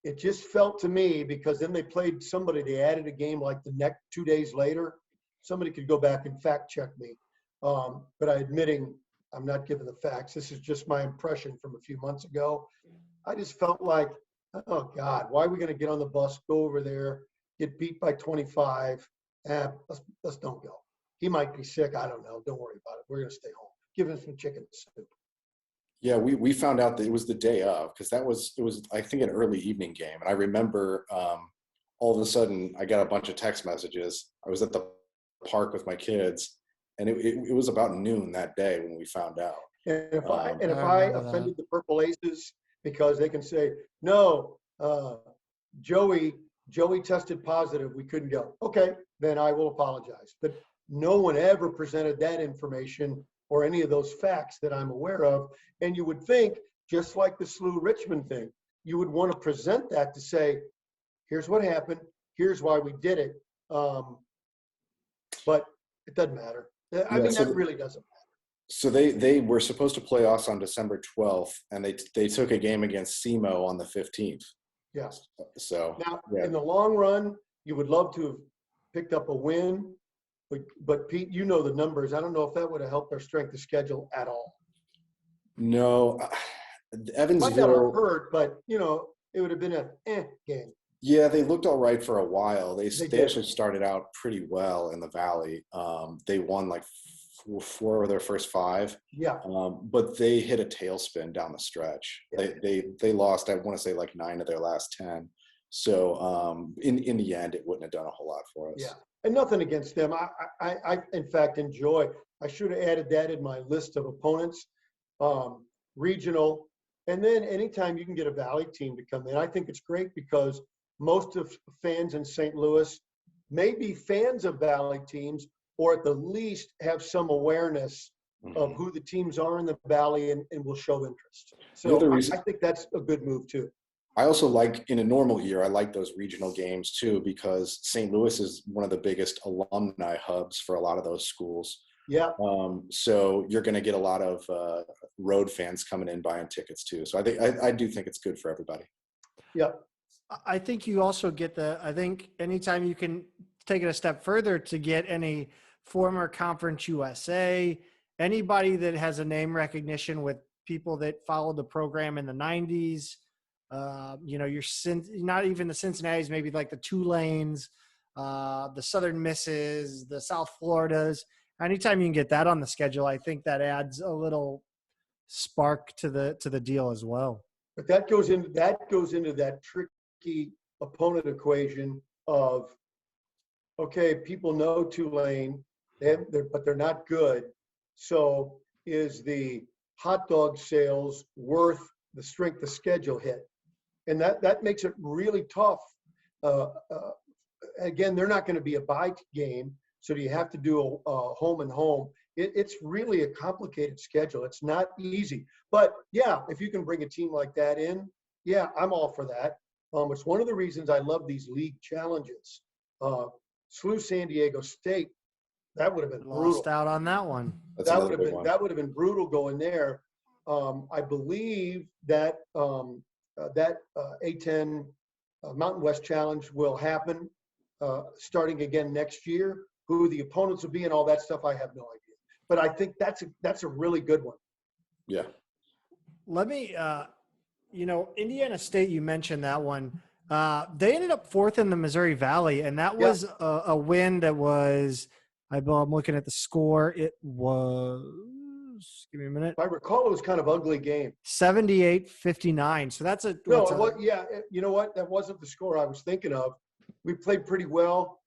Speaker 2: It just felt to me, because then they played somebody, they added a game like the next 2 days later. Somebody could go back and fact check me. But I'm not giving the facts. This is just my impression from a few months ago. I just felt like, oh God, why are we going to get on the bus, go over there, get beat by 25, let's don't go. He might be sick. I don't know. Don't worry about it. We're going to stay home. Give him some chicken soup.
Speaker 4: Yeah, we found out that it was the day of, because it was I think an early evening game, and I remember all of a sudden I got a bunch of text messages. I was at the park with my kids, and it was about noon that day when we found out.
Speaker 2: And if I
Speaker 1: remember
Speaker 2: offended
Speaker 1: that.
Speaker 2: the Purple Aces because they can say, no, Joey tested positive, we couldn't go. Okay, then I will apologize. But no one ever presented that information or any of those facts that I'm aware of. And you would think, just like the SLU Richmond thing, you would want to present that to say, here's what happened, here's why we did it. But it doesn't matter. I mean, that really doesn't matter.
Speaker 4: So they were supposed to play us on December 12th, and they took a game against SEMO on the 15th.
Speaker 2: Yes.
Speaker 4: So
Speaker 2: now, in the long run, you would love to have picked up a win, but Pete, you know the numbers. I don't know if that would have helped our strength of schedule at all.
Speaker 4: No,
Speaker 2: Might not have
Speaker 4: Evansville.
Speaker 2: hurt, but it would have been a game.
Speaker 4: Yeah, they looked all right for a while. They
Speaker 2: did.
Speaker 4: actually started out pretty well in the Valley. They won like four of their first five.
Speaker 2: Yeah.
Speaker 4: But they hit a tailspin down the stretch.
Speaker 2: Yeah.
Speaker 4: They lost, I want to say, like 9 of their last 10. So in the end, it wouldn't have done a whole lot for us.
Speaker 2: Yeah, and nothing against them. I in fact enjoy. I should have added that in my list of opponents, regional, and then anytime you can get a Valley team to come in, I think it's great because most of fans in St. Louis may be fans of Valley teams, or at the least have some awareness of who the teams are in the Valley and will show interest. So I think that's a good move too.
Speaker 4: I also like, in a normal year, I like those regional games too, because St. Louis is one of the biggest alumni hubs for a lot of those schools.
Speaker 2: Yeah.
Speaker 4: So you're going to get a lot of road fans coming in buying tickets too. So I do think it's good for everybody.
Speaker 2: Yeah.
Speaker 1: I think you also get I think anytime you can take it a step further to get any former Conference USA, anybody that has a name recognition with people that followed the program in the 90s, not even the Cincinnatis, maybe like the Tulanes, the Southern Misses, the South Floridas. Anytime you can get that on the schedule, I think that adds a little spark to the deal as well.
Speaker 2: But that goes into that tricky opponent equation of, okay, people know Tulane, but they're not good. So is the hot dog sales worth the strength of schedule hit? And that makes it really tough. Again, they're not going to be a bye game, so you have to do a home and home. It's really a complicated schedule. It's not easy. But yeah, if you can bring a team like that in, yeah, I'm all for that. It's one of the reasons I love these league challenges. SLU San Diego State, that would have been brutal.
Speaker 1: Lost out on that one.
Speaker 2: That would have been brutal going there. I believe that that A10 Mountain West Challenge will happen starting again next year. Who the opponents will be and all that stuff, I have no idea. But I think that's a really good one.
Speaker 4: Yeah.
Speaker 1: Let me, Indiana State, you mentioned that one. They ended up 4th in the Missouri Valley, and that was a win that was, I'm looking at the score. It was, give me a minute.
Speaker 2: If I recall, it was kind of ugly game.
Speaker 1: 78-59. So that's a –
Speaker 2: you know what? That wasn't the score I was thinking of. We played pretty well.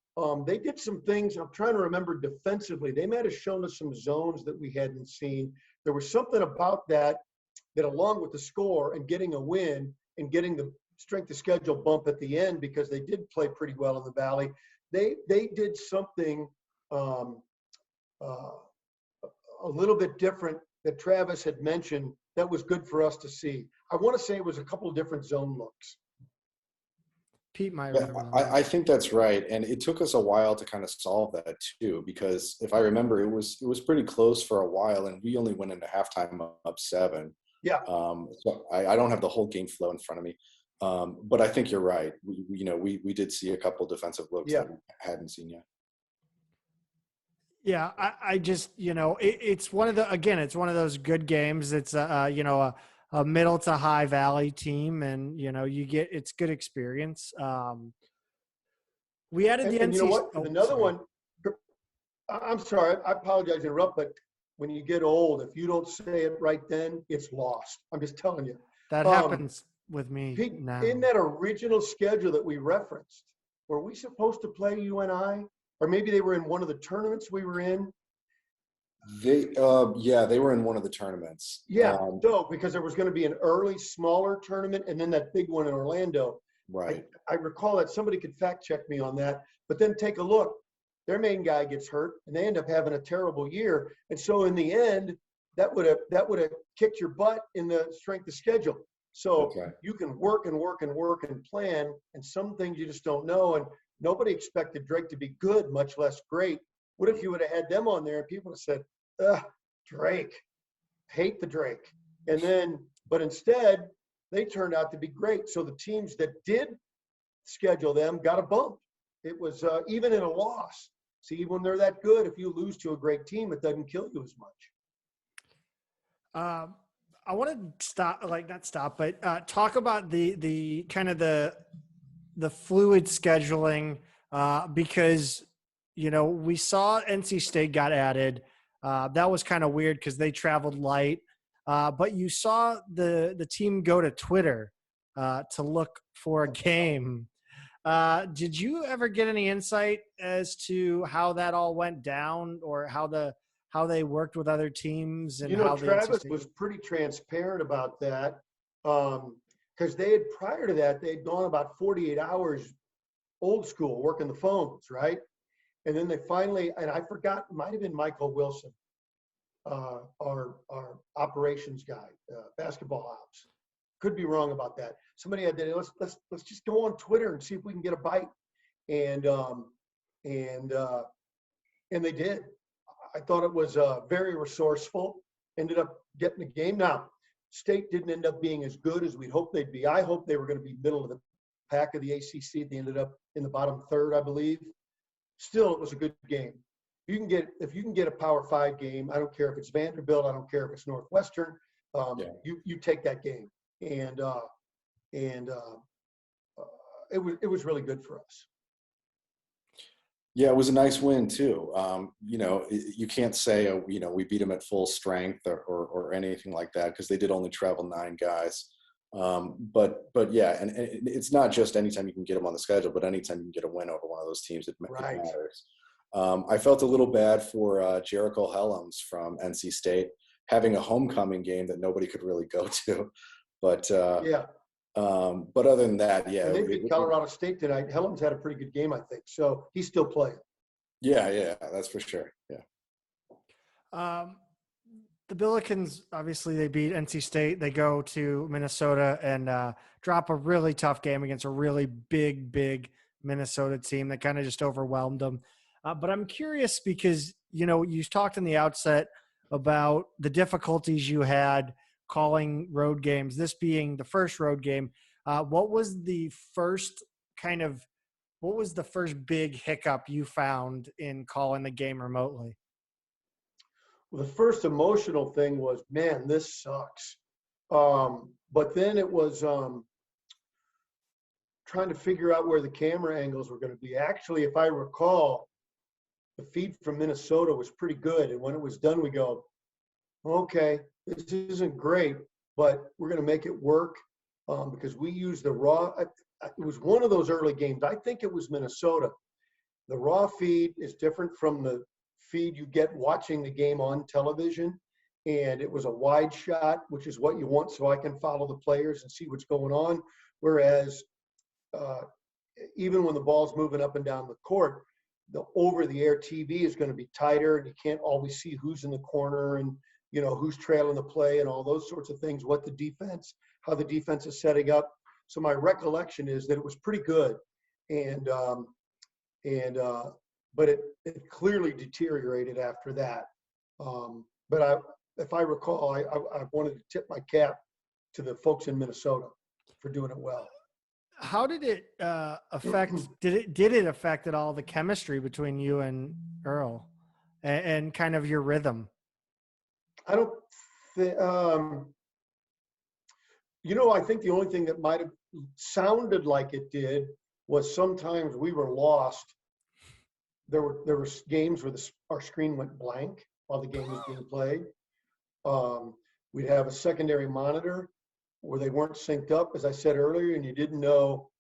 Speaker 2: They did some things. I'm trying to remember defensively. They might have shown us some zones that we hadn't seen. There was something about that along with the score and getting a win and getting the strength of schedule bump at the end, because they did play pretty well in the Valley. They did something a little bit different that Travis had mentioned that was good for us to see. I want to say it was a couple of different zone looks.
Speaker 1: Pete might
Speaker 4: remember. I think that's right, and it took us a while to kind of solve that too, because if I remember, it was pretty close for a while, and we only went into halftime up 7.
Speaker 2: Yeah.
Speaker 4: So I don't have the whole game flow in front of me, but I think you're right. We did see a couple defensive looks that we hadn't seen yet.
Speaker 1: Yeah, I just it's one of those good games. It's a middle to high Valley team, and it's good experience. We added the
Speaker 2: And you know
Speaker 1: NC.
Speaker 2: what?
Speaker 1: Oh,
Speaker 2: Another
Speaker 1: sorry.
Speaker 2: one, I'm sorry, I apologize to interrupt, but when you get old, if you don't say it right then, it's lost. I'm just telling you.
Speaker 1: That
Speaker 2: Um,
Speaker 1: happens with me
Speaker 2: Pete,
Speaker 1: now.
Speaker 2: in that original schedule that we referenced, were we supposed to play you and I? Or maybe they were in one of the tournaments we were in?
Speaker 4: Yeah, they were in one of the tournaments.
Speaker 2: Yeah, so because there was going to be an early, smaller tournament and then that big one in Orlando.
Speaker 4: Right.
Speaker 2: I recall that somebody could fact check me on that, but then take a look. Their main guy gets hurt and they end up having a terrible year. And so in the end, that would have kicked your butt in the strength of schedule. So
Speaker 4: Okay.
Speaker 2: you can work and work and work and plan, and some things you just don't know. And nobody expected Drake to be good, much less great. What if you would have had them on there and people would have said, ugh, Drake, hate the Drake. And then, but instead, they turned out to be great. So the teams that did schedule them got a bump. It was even in a loss. See, when they're that good, if you lose to a great team, it doesn't kill you as much.
Speaker 1: I want to stop, like not stop, but talk about the kind of the fluid scheduling because we saw NC State got added. That was kind of weird because they traveled light. But you saw the team go to Twitter to look for a game. Did you ever get any insight as to how that all went down, or how they worked with other teams and how
Speaker 2: Travis was pretty transparent about that because prior to that, they'd gone about 48 hours old school working the phones, right? And then they finally, and I forgot, it might have been Michael Wilson, our operations guy, basketball ops. Could be wrong about that. Somebody had that. Let's just go on Twitter and see if we can get a bite. And they did. I thought it was very resourceful. Ended up getting the game. Now, State didn't end up being as good as we'd hoped they'd be. I hoped they were going to be middle of the pack of the ACC. They ended up in the bottom third, I believe. Still, it was a good game. If you can get a Power 5 game, I don't care if it's Vanderbilt, I don't care if it's Northwestern, you take that game. And it was really good for us.
Speaker 4: Yeah, it was a nice win too. You can't say, we beat them at full strength or anything like that because they did only travel 9 guys. But yeah, and it's not just anytime you can get them on the schedule, but anytime you can get a win over one of those teams, it matters. I felt a little bad for Jericho Helms from NC State having a homecoming game that nobody could really go to. But but other than that, yeah.
Speaker 2: And they beat Colorado State tonight. Helms had a pretty good game, I think. So he's still playing.
Speaker 4: Yeah, that's for sure. Yeah.
Speaker 1: The Billikens, obviously, they beat NC State. They go to Minnesota and drop a really tough game against a really big Minnesota team that kind of just overwhelmed them. But I'm curious because, you talked in the outset about the difficulties you had calling road games, this being the first road game. What was the first big hiccup you found in calling the game remotely?
Speaker 2: Well, the first emotional thing was, man, this sucks. But then it was trying to figure out where the camera angles were going to be. Actually, if I recall, the feed from Minnesota was pretty good. And when it was done, we go, okay, this isn't great, but we're going to make it work because we used the raw. It was one of those early games. I think it was Minnesota. The raw feed is different from the feed you get watching the game on television. And it was a wide shot, which is what you want so I can follow the players and see what's going on. Whereas even when the ball's moving up and down the court, the over-the-air TV is going to be tighter and you can't always see who's in the corner and, who's trailing the play and all those sorts of things, how the defense is setting up. So my recollection is that it was pretty good. But it clearly deteriorated after that. But if I recall, I wanted to tip my cap to the folks in Minnesota for doing it well.
Speaker 1: How did it affect? Did it affect at all the chemistry between you and Earl, and kind of your rhythm?
Speaker 2: I don't think. I think the only thing that might have sounded like it did was sometimes we were lost. There were games where our screen went blank while the game was being played. We'd have a secondary monitor where they weren't synced up, as I said earlier, and you didn't know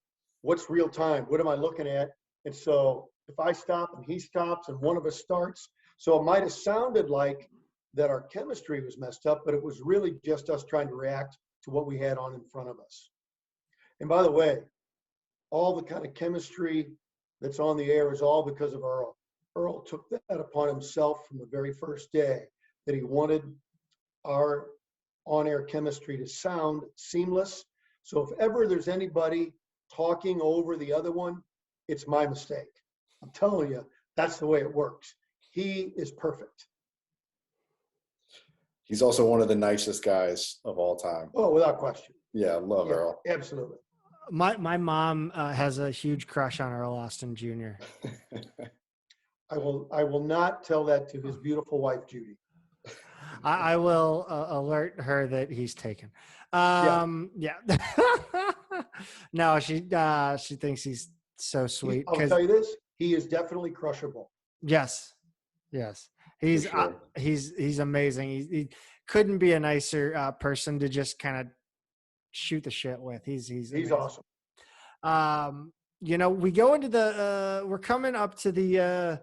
Speaker 2: what's real time. What am I looking at? And so if I stop and he stops and one of us starts, so it might have sounded like that our chemistry was messed up, but it was really just us trying to react to what we had on in front of us. And by the way, all the kind of chemistry that's on the air is all because of Earl. Earl took that upon himself from the very first day, that he wanted our on-air chemistry to sound seamless. So if ever there's anybody talking over the other one, it's my mistake. I'm telling you, that's the way it works. He is perfect.
Speaker 4: He's also one of the nicest guys of all time.
Speaker 2: Oh, without question.
Speaker 4: Yeah, love Earl.
Speaker 2: Absolutely.
Speaker 1: My mom has a huge crush on Earl Austin Jr.
Speaker 2: I will not tell that to his beautiful wife, Judy.
Speaker 1: I will alert her that he's taken.
Speaker 2: Yeah.
Speaker 1: No, she thinks he's so sweet.
Speaker 2: I'll tell you this, he is definitely crushable.
Speaker 1: Yes. He's
Speaker 4: sure.
Speaker 1: He's amazing. He couldn't be a nicer person to just kind of shoot the shit with. He's
Speaker 2: awesome.
Speaker 1: We go into we're coming up to the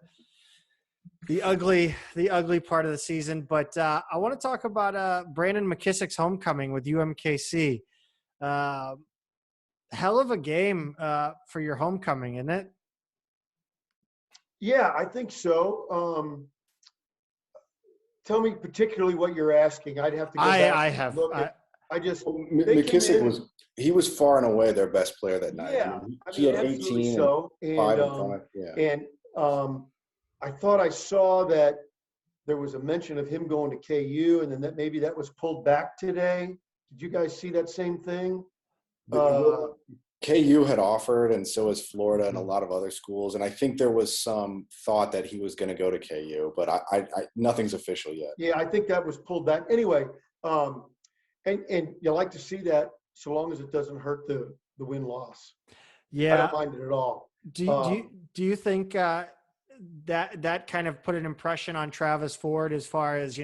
Speaker 1: ugly part of the season, but I want to talk about Brandon McKissick's homecoming with UMKC. Hell of a game for your homecoming, isn't it?
Speaker 2: Yeah, I think so. Tell me particularly what you're asking. I'd have to go back.
Speaker 4: McKissick was far and away their best player that night.
Speaker 2: Yeah,
Speaker 4: he had 18
Speaker 2: so.
Speaker 4: And 5 and 5. Yeah.
Speaker 2: And I thought I saw that there was a mention of him going to KU, and then that maybe that was pulled back today. Did you guys see that same thing?
Speaker 4: KU had offered, and so has Florida and a lot of other schools. And I think there was some thought that he was going to go to KU, but I nothing's official yet.
Speaker 2: Yeah, I think that was pulled back. Anyway, and you like to see that so long as it doesn't hurt the win-loss.
Speaker 1: Yeah.
Speaker 2: I don't mind it at all.
Speaker 1: Do you think that kind of put an impression on Travis Ford as far as,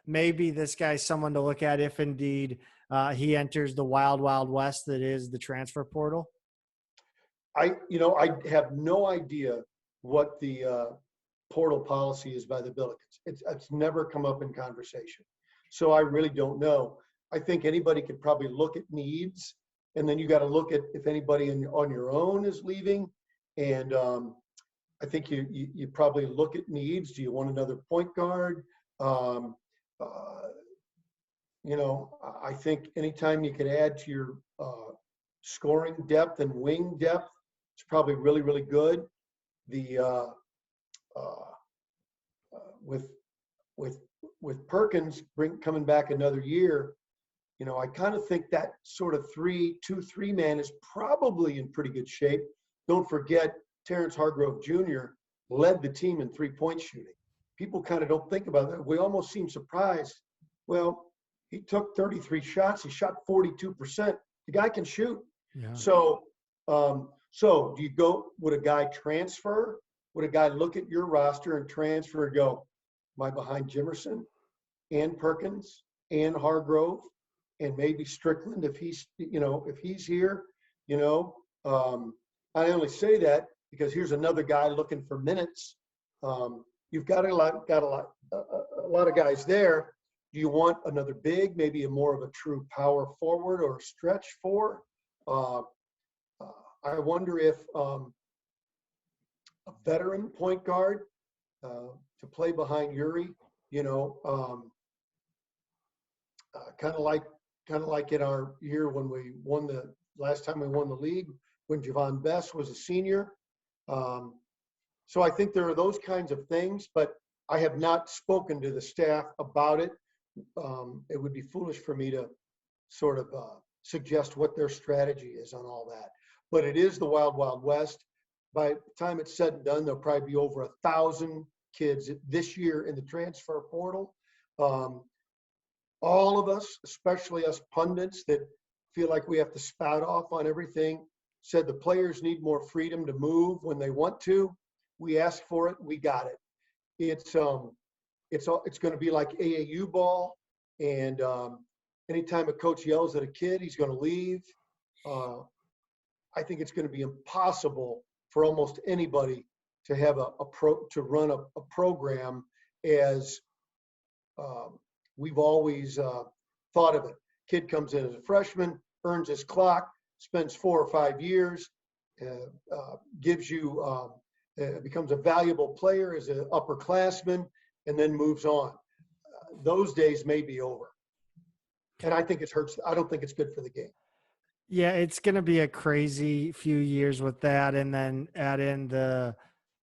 Speaker 1: maybe this guy's someone to look at if indeed he enters the wild, wild west that is the transfer portal?
Speaker 2: I have no idea what the portal policy is by the Billikens. It's never come up in conversation. So I really don't know. I think anybody could probably look at needs, and then you got to look at if anybody on your own is leaving. And I think you probably look at needs. Do you want another point guard? I think anytime you can add to your scoring depth and wing depth, it's probably really, really good. With Perkins coming back another year, I kind of think that sort of 2-3 man is probably in pretty good shape. Don't forget, Terrence Hargrove Jr. led the team in 3-point shooting. People kind of don't think about that. We almost seem surprised. Well, he took 33 shots. He shot 42%. The guy can shoot.
Speaker 1: Yeah.
Speaker 2: So do you go, would a guy transfer? Would a guy look at your roster and transfer and go, am I behind Jimerson and Perkins and Hargrove and maybe Strickland if he's here, I only say that because here's another guy looking for minutes. You've got a lot of guys there. Do you want another big, maybe a more of a true power forward or a stretch four? I wonder if a veteran point guard to play behind Yuri, kind of like in our year when we won the last time we won the league, when Javon Bess was a senior. So I think there are those kinds of things, but I have not spoken to the staff about it. It would be foolish for me to sort of suggest what their strategy is on all that. But it is the Wild Wild West. By the time it's said and done, there'll probably be over 1,000 kids this year in the transfer portal. All of us, especially us pundits that feel like we have to spout off on everything, said the players need more freedom to move when they want to. We asked for it. We got it. It's going to be like AAU ball. And anytime a coach yells at a kid, he's going to leave. I think it's going to be impossible for almost anybody to have to run a program as we've always thought of it. Kid comes in as a freshman, earns his clock, spends 4 or 5 years, gives you becomes a valuable player as an upperclassman, and then moves on. Those days may be over, and I think it hurts. I don't think it's good for the game.
Speaker 1: Yeah, it's going to be a crazy few years with that, and then add in the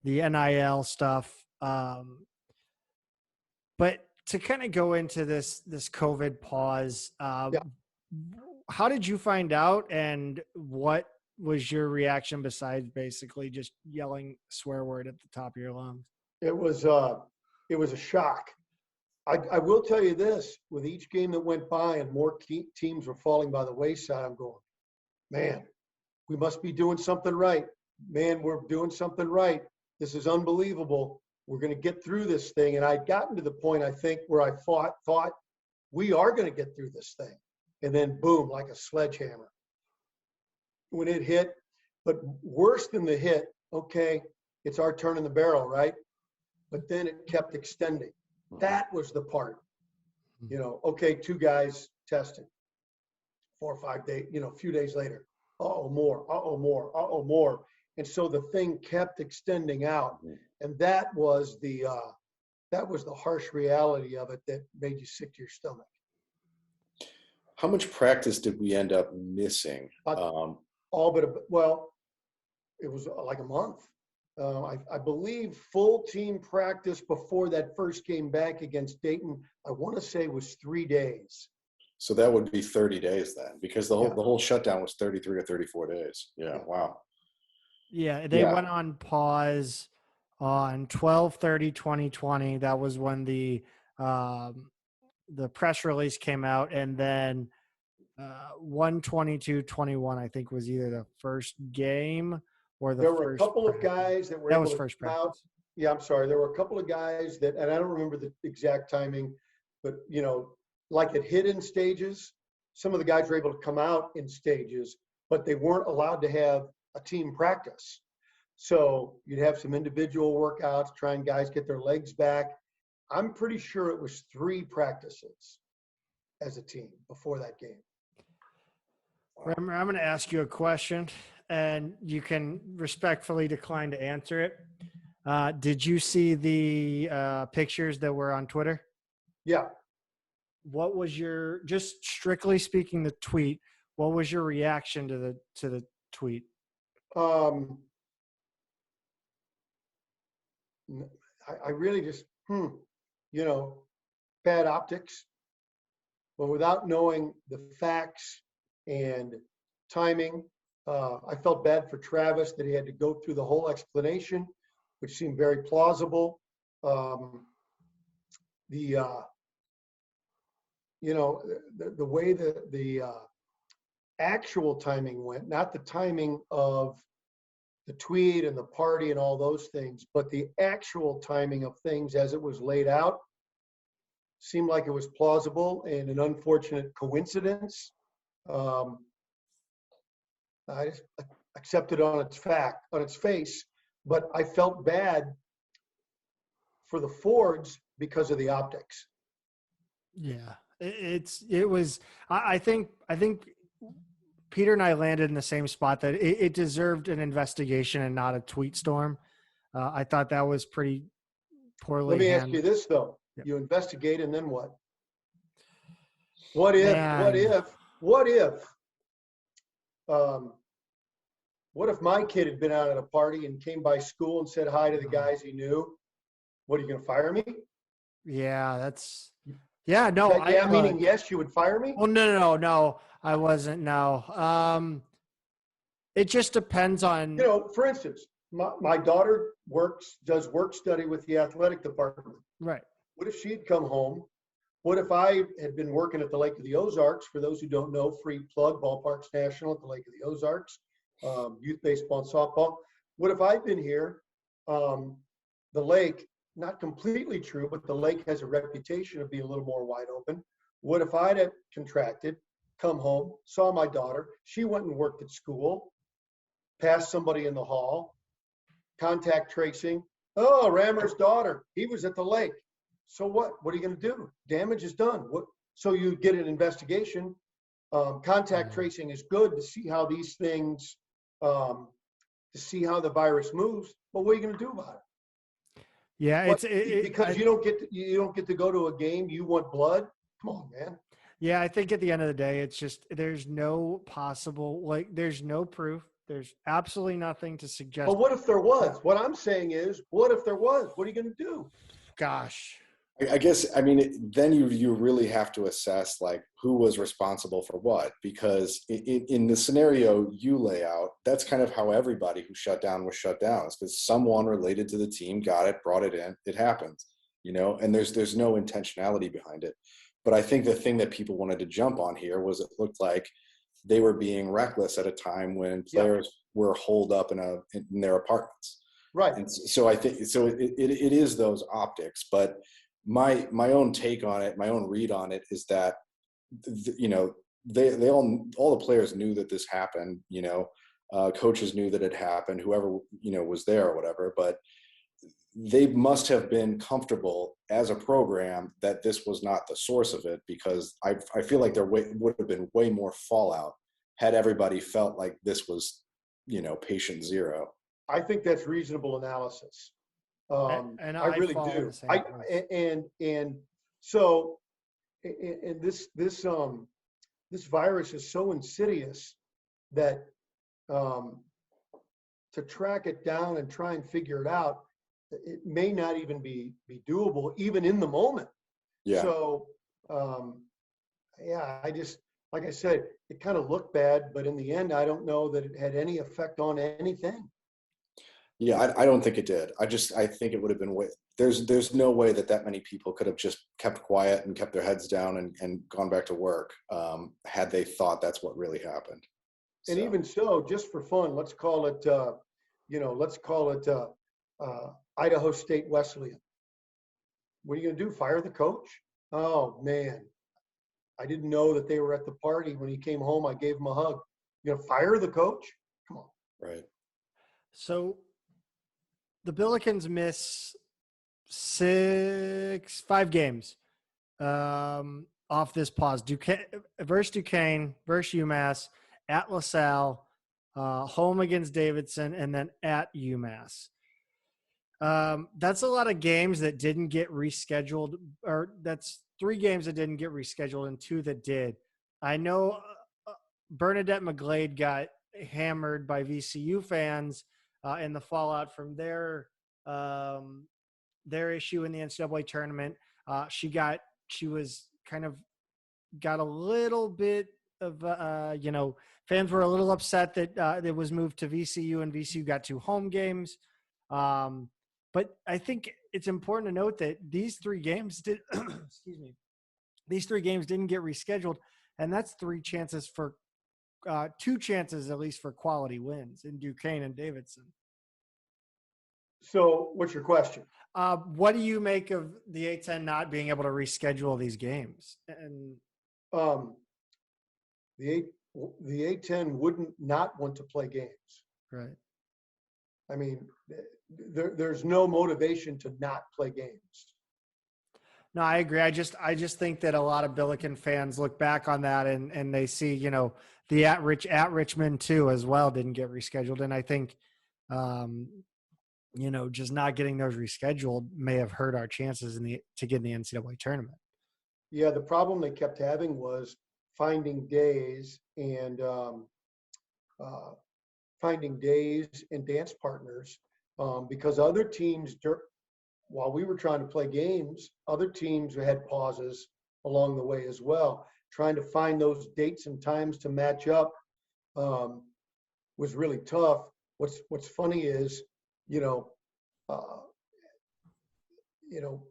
Speaker 1: NIL stuff. But to kind of go into this COVID pause, how did you find out, and what was your reaction besides basically just yelling swear word at the top of your lungs?
Speaker 2: It was a shock. I will tell you this: with each game that went by and more teams were falling by the wayside, I'm going, man, we must be doing something right. Man, we're doing something right. This is unbelievable. We're going to get through this thing. And I'd gotten to the point, I think, where I thought we are going to get through this thing. And then boom, like a sledgehammer. When it hit, but worse than the hit, okay, it's our turn in the barrel, right? But then it kept extending. That was the part. Okay, 2 guys tested. 4 or 5 days, a few days later, more. And so the thing kept extending out. And that was the harsh reality of it that made you sick to your stomach.
Speaker 4: How much practice did we end up missing?
Speaker 2: It was like a month. I believe full team practice before that first game back against Dayton, I want to say was 3 days.
Speaker 4: So that would be 30 days then, because the whole shutdown was 33 or 34 days. Yeah. Wow.
Speaker 1: Yeah. They went on pause on 12/30/2020. That was when the press release came out. And then 1/22/21, I think, was either the first game or
Speaker 2: there were a couple of guys that were able to come out. Yeah, I'm sorry. There were a couple of guys that, and I don't remember the exact timing, but like it hit in stages. Some of the guys were able to come out in stages, but they weren't allowed to have a team practice. So you'd have some individual workouts, trying guys get their legs back. I'm pretty sure it was 3 practices as a team before that game.
Speaker 1: Remember, I'm going to ask you a question, and you can respectfully decline to answer it. Did you see the pictures that were on Twitter?
Speaker 2: Yeah.
Speaker 1: What was just strictly speaking, the tweet? What was your reaction to the tweet?
Speaker 2: I really just, bad optics. But without knowing the facts and timing, I felt bad for Travis that he had to go through the whole explanation, which seemed very plausible. The way the actual timing went, not the timing of the tweet and the party and all those things, but the actual timing of things as it was laid out seemed like it was plausible and an unfortunate coincidence. I just accepted on its face, but I felt bad for the Fords because of the optics.
Speaker 1: Yeah, it was. I think Peter and I landed in the same spot that it deserved an investigation and not a tweet storm. I thought that was pretty poorly.
Speaker 2: Let me ask you this though: you investigate, and then what? What if my kid had been out at a party and came by school and said hi to the guys he knew? What, are you going to fire me?
Speaker 1: Yeah, no.
Speaker 2: Meaning yes, you would fire me?
Speaker 1: Oh, no, I wasn't. No. It just depends on.
Speaker 2: For instance, my daughter does work study with the athletic department.
Speaker 1: Right.
Speaker 2: What if she'd come home? What if I had been working at the Lake of the Ozarks? For those who don't know, free plug, Ballparks National at the Lake of the Ozarks. youth baseball and softball. What if I'd been here? The lake, not completely true, but the lake has a reputation of being a little more wide open. What if I'd have contracted, come home, saw my daughter, she went and worked at school, passed somebody in the hall, contact tracing. Oh, Rammer's daughter, he was at the lake. So what? What are you going to do? Damage is done. What? So you get an investigation. Contact tracing is good to see how these things, to see how the virus moves. But what are you going to do about it?
Speaker 1: Yeah,
Speaker 2: Because you don't get to go to a game. You want blood? Come on, man.
Speaker 1: Yeah, I think at the end of the day, it's just there's no proof. There's absolutely nothing to suggest.
Speaker 2: But what if there was? What I'm saying is, what if there was? What are you going to do?
Speaker 1: Gosh.
Speaker 4: I guess, I mean, then you really have to assess like who was responsible for what, because in the scenario you lay out, that's kind of how everybody who shut down was shut down. It's because someone related to the team got it, brought it in, it happens, and there's no intentionality behind it. But I think the thing that people wanted to jump on here was it looked like they were being reckless at a time when players were holed up in their apartments.
Speaker 2: Right.
Speaker 4: And so I think, so it is those optics, but my own take on it, my own read on it is that, they all the players knew that this happened, coaches knew that it happened, whoever, was there or whatever, but they must have been comfortable as a program that this was not the source of it, because I feel like there would have been way more fallout had everybody felt like this was, patient zero.
Speaker 2: I think that's reasonable analysis.
Speaker 1: And
Speaker 2: I really do. So this virus is so insidious that to track it down and try and figure it out, it may not even be doable, even in the moment.
Speaker 4: Yeah.
Speaker 2: So, I just, like I said, it kind of looked bad, but in the end, I don't know that it had any effect on anything.
Speaker 4: Yeah, I don't think it did. I think it would have been there's no way that many people could have just kept quiet and kept their heads down and gone back to work had they thought that's what really happened.
Speaker 2: And even so, just for fun, let's call it Idaho State Wesleyan. What are you going to do? Fire the coach? Oh man, I didn't know that they were at the party. When he came home, I gave him a hug. You gonna fire the coach? Come on.
Speaker 4: Right.
Speaker 1: So the Billikens miss 5 games off this pause. Versus Duquesne, versus UMass, at LaSalle, home against Davidson, and then at UMass. That's a lot of games that didn't get rescheduled, or that's 3 games that didn't get rescheduled and 2 that did. I know Bernadette McGlade got hammered by VCU fans in the fallout from their issue in the NCAA tournament. She was kind of got a little bit of, fans were a little upset that it was moved to VCU and VCU got 2 home games. But I think it's important to note that these 3 games these 3 games didn't get rescheduled, and that's 3 chances for 2 chances at least for quality wins in Duquesne and Davidson.
Speaker 2: So what's your question?
Speaker 1: What do you make of the A-10 not being able to reschedule these games? And
Speaker 2: the A-10 wouldn't not want to play games.
Speaker 1: Right.
Speaker 2: I mean, there's no motivation to not play games.
Speaker 1: No, I agree. I just think that a lot of Billiken fans look back on that and they see, the at Richmond too as well didn't get rescheduled. And I think, just not getting those rescheduled may have hurt our chances to get in the NCAA tournament.
Speaker 2: Yeah, the problem they kept having was finding days and dance partners because other teams, while we were trying to play games, other teams had pauses along the way as well. Trying to find those dates and times to match up was really tough. What's funny is,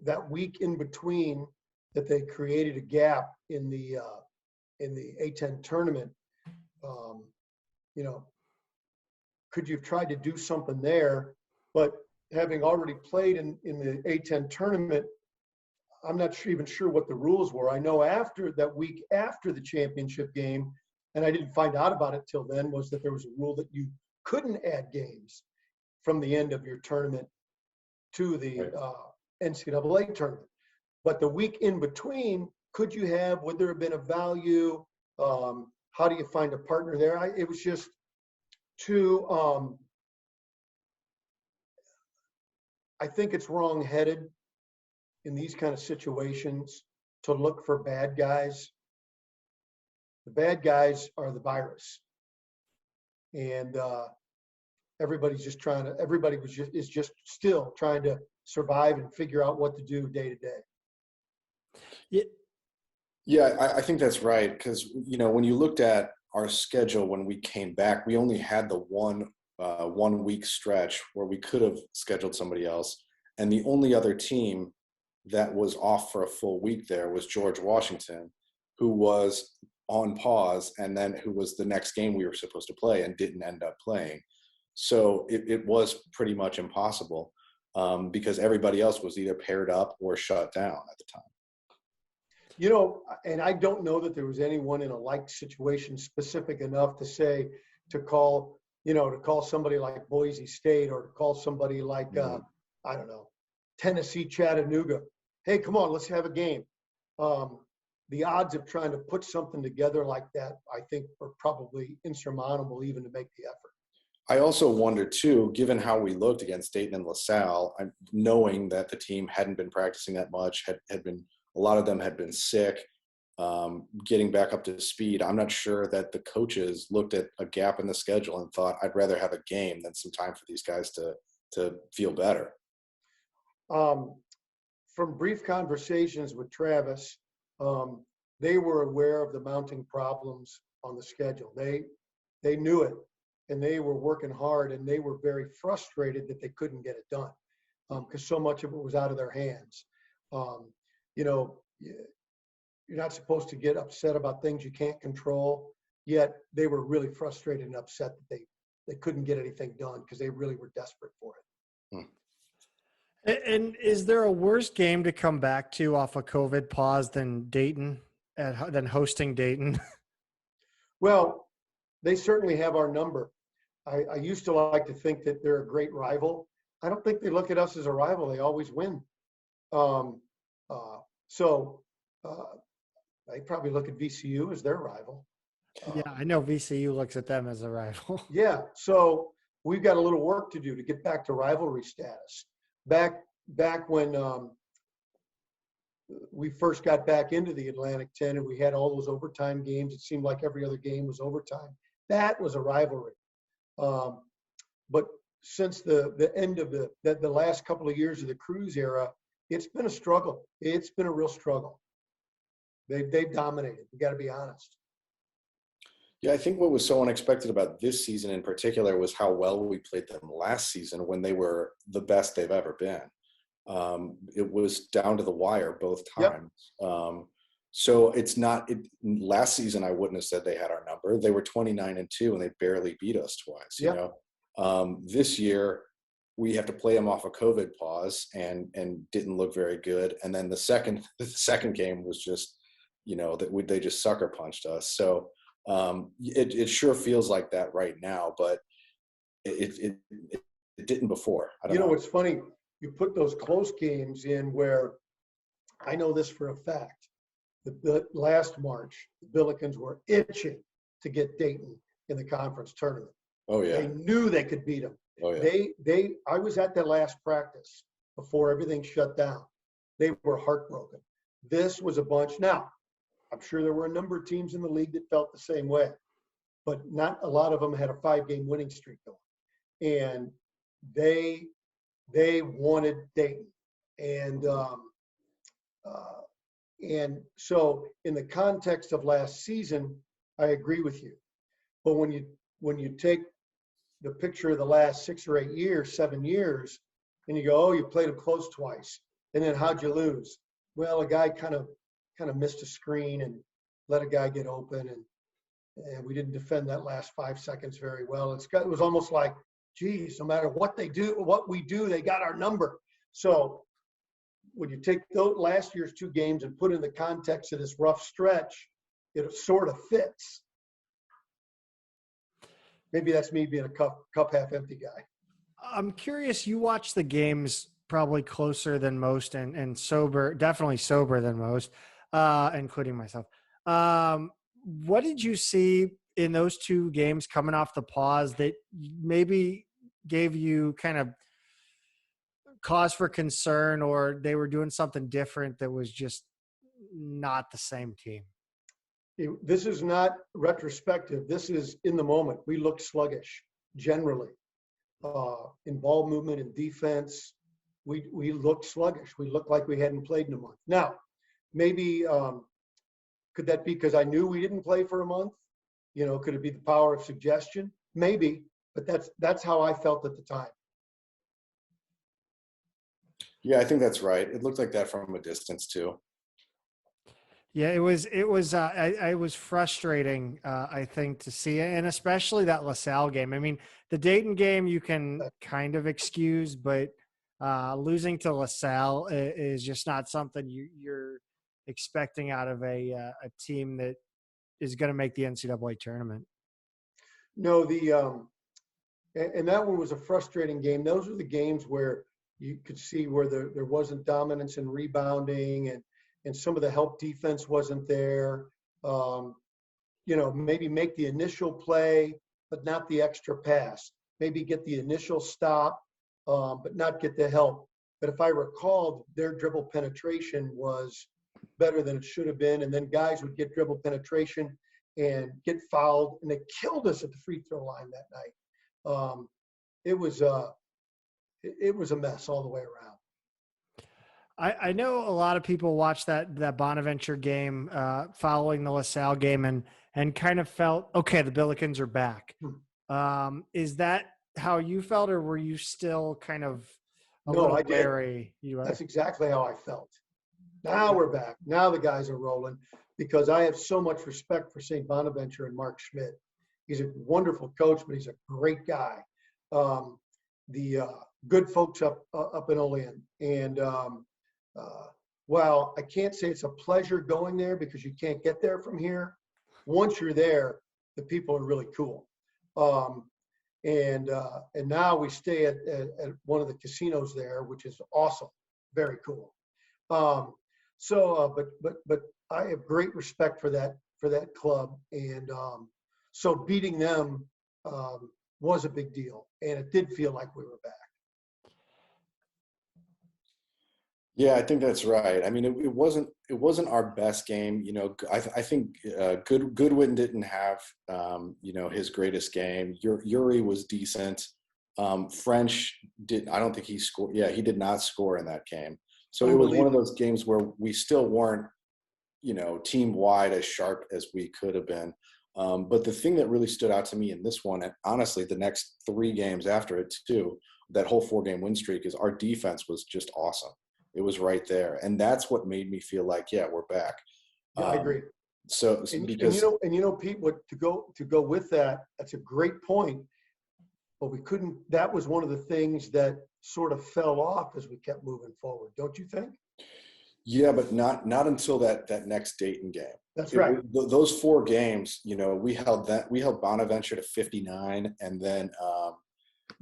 Speaker 2: that week in between that they created a gap in the A-10 tournament, could you have tried to do something there? But having already played in the A10 tournament, I'm not even sure what the rules were. I know after that week after the championship game, and I didn't find out about it till then, was that there was a rule that you couldn't add games from the end of your tournament to the NCAA tournament. But the week in between, would there have been a value? How do you find a partner there? It was just too, I think it's wrong-headed in these kind of situations to look for bad guys. The bad guys are the virus. And everybody is just still trying to survive and figure out what to do day to day.
Speaker 4: Yeah, I think that's right. Because, when you looked at our schedule when we came back, we only had the one week stretch where we could have scheduled somebody else. And the only other team that was off for a full week there was George Washington, who was on pause, and then who was the next game we were supposed to play and didn't end up playing. So it was pretty much impossible because everybody else was either paired up or shut down at the time.
Speaker 2: And I don't know that there was anyone in a like situation specific enough to call somebody like Boise State or to call somebody like, I don't know, Tennessee, Chattanooga. Hey, come on, let's have a game. The odds of trying to put something together like that, I think, are probably insurmountable even to make the effort.
Speaker 4: I also wonder, too, given how we looked against Dayton and LaSalle, knowing that the team hadn't been practicing that much, a lot of them had been sick, getting back up to speed. I'm not sure that the coaches looked at a gap in the schedule and thought, I'd rather have a game than some time for these guys to feel better.
Speaker 2: From brief conversations with Travis, they were aware of the mounting problems on the schedule. They knew it, and they were working hard, and they were very frustrated that they couldn't get it done because so much of it was out of their hands. You're not supposed to get upset about things you can't control, yet they were really frustrated and upset that they couldn't get anything done because they really were desperate for it.
Speaker 1: And is there a worse game to come back to off a COVID pause than hosting Dayton?
Speaker 2: Well, they certainly have our number. I used to like to think that they're a great rival. I don't think they look at us as a rival. They always win. They probably look at VCU as their rival.
Speaker 1: Yeah, I know VCU looks at them as a rival.
Speaker 2: Yeah, so we've got a little work to do to get back to rivalry status. Back when we first got back into the Atlantic 10 and we had all those overtime games, it seemed like every other game was overtime. That was a rivalry. But since the end of the last couple of years of the Cruz era, it's been a struggle. It's been a real struggle. They've dominated. We got to be honest.
Speaker 4: Yeah, I think what was so unexpected about this season in particular was how well we played them last season when they were the best they've ever been. It was down to the wire both times. Yep. So it's not last season I wouldn't have said they had our number. They were 29-2 and they barely beat us twice. Yep. This year we have to play them off a COVID pause and didn't look very good. And then the second game was just, they just sucker punched us. So it sure feels like that right now, but it didn't before. I don't know.
Speaker 2: It's funny. You put those close games in where I know this for a fact. The last March, the Billikens were itching to get Dayton in the conference tournament.
Speaker 4: Oh yeah.
Speaker 2: They knew they could beat them.
Speaker 4: Oh yeah.
Speaker 2: I was at their last practice before everything shut down. They were heartbroken. This was a bunch. Now, I'm sure there were a number of teams in the league that felt the same way, but not a lot of them had a 5-game winning streak going. And they wanted Dayton. And so in the context of last season, I agree with you. But when you take the picture of the last 6 or 8 years, 7 years, and you go, oh, you played them close twice. And then how'd you lose? Well, a guy kind of missed a screen and let a guy get open. And and we didn't defend that last 5 seconds very well. It was almost like, geez, no matter what we do, they got our number. So when you take those last year's 2 games and put in the context of this rough stretch, it sort of fits. Maybe that's me being a cup half empty guy.
Speaker 1: I'm curious, you watch the games probably closer than most and sober, definitely sober than most, including myself. What did you see in those 2 games coming off the pause that maybe gave you kind of cause for concern, or they were doing something different that was just not the same team?
Speaker 2: This is not retrospective. This is in the moment. We looked sluggish generally. In ball movement and defense, we looked sluggish. We looked like we hadn't played in a month. Now, maybe could that be because I knew we didn't play for a month? Could it be the power of suggestion? Maybe, but that's how I felt at the time.
Speaker 4: Yeah, I think that's right. It looked like that from a distance too.
Speaker 1: Yeah, it was it was frustrating, I think, to see, and especially that LaSalle game. I mean, the Dayton game you can kind of excuse, but losing to LaSalle is just not something you're expecting out of a team that is going to make the NCAA tournament.
Speaker 2: No, and that one was a frustrating game. Those are the games where you could see where there wasn't dominance in rebounding, and some of the help defense wasn't there. Maybe make the initial play, but not the extra pass. Maybe get the initial stop, but not get the help. But if I recall, their dribble penetration was better than it should have been. And then guys would get dribble penetration and get fouled, and they killed us at the free throw line that night. It was a mess all the way around.
Speaker 1: I know a lot of people watched that Bonaventure game following the LaSalle game and kind of felt, okay, the Billikens are back. Is that how you felt, or were you still kind of a little wary?
Speaker 2: That's exactly how I felt. Now we're back. Now the guys are rolling, because I have so much respect for St. Bonaventure and Mark Schmidt. He's a wonderful coach, but he's a great guy. The good folks up in Olean. And while I can't say it's a pleasure going there because you can't get there from here, once you're there, the people are really cool. And now we stay at one of the casinos there, which is awesome. Very cool. But I have great respect for that club. And so beating them was a big deal. And it did feel like we were back.
Speaker 4: Yeah, I think that's right. I mean, it wasn't our best game. I think Goodwin didn't have his greatest game. Yuri was decent. French did. I don't think he scored. Yeah, he did not score in that game. So it was one of those games where we still weren't, team wide as sharp as we could have been. But the thing that really stood out to me in this one, and honestly, the next 3 games after it too, that whole 4-game win streak, is our defense was just awesome. It was right there, and that's what made me feel like, yeah, we're back.
Speaker 2: Yeah, I agree.
Speaker 4: So because
Speaker 2: Pete, to go with that, that's a great point. But we couldn't. That was one of the things that sort of fell off as we kept moving forward. Don't you think?
Speaker 4: Yeah, but not until that next Dayton game.
Speaker 2: That's right.
Speaker 4: Those 4 games, we held Bonaventure to 59, and then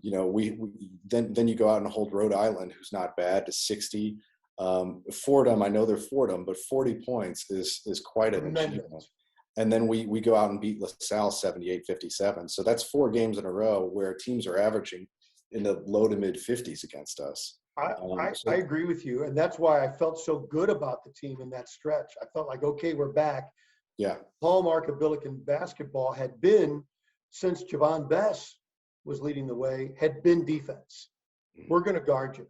Speaker 4: then you go out and hold Rhode Island, who's not bad, to 60. Fordham, I know they're Fordham, but 40 points is quite an achievement. And then we go out and beat LaSalle 78-57. So that's 4 games in a row where teams are averaging in the low to mid 50s against us.
Speaker 2: I agree with you, and that's why I felt so good about the team in that stretch. I felt like, okay, we're back.
Speaker 4: Yeah.
Speaker 2: Hallmark of Billiken basketball had been, since Javon Bess was leading the way, had been defense. We're going to guard you.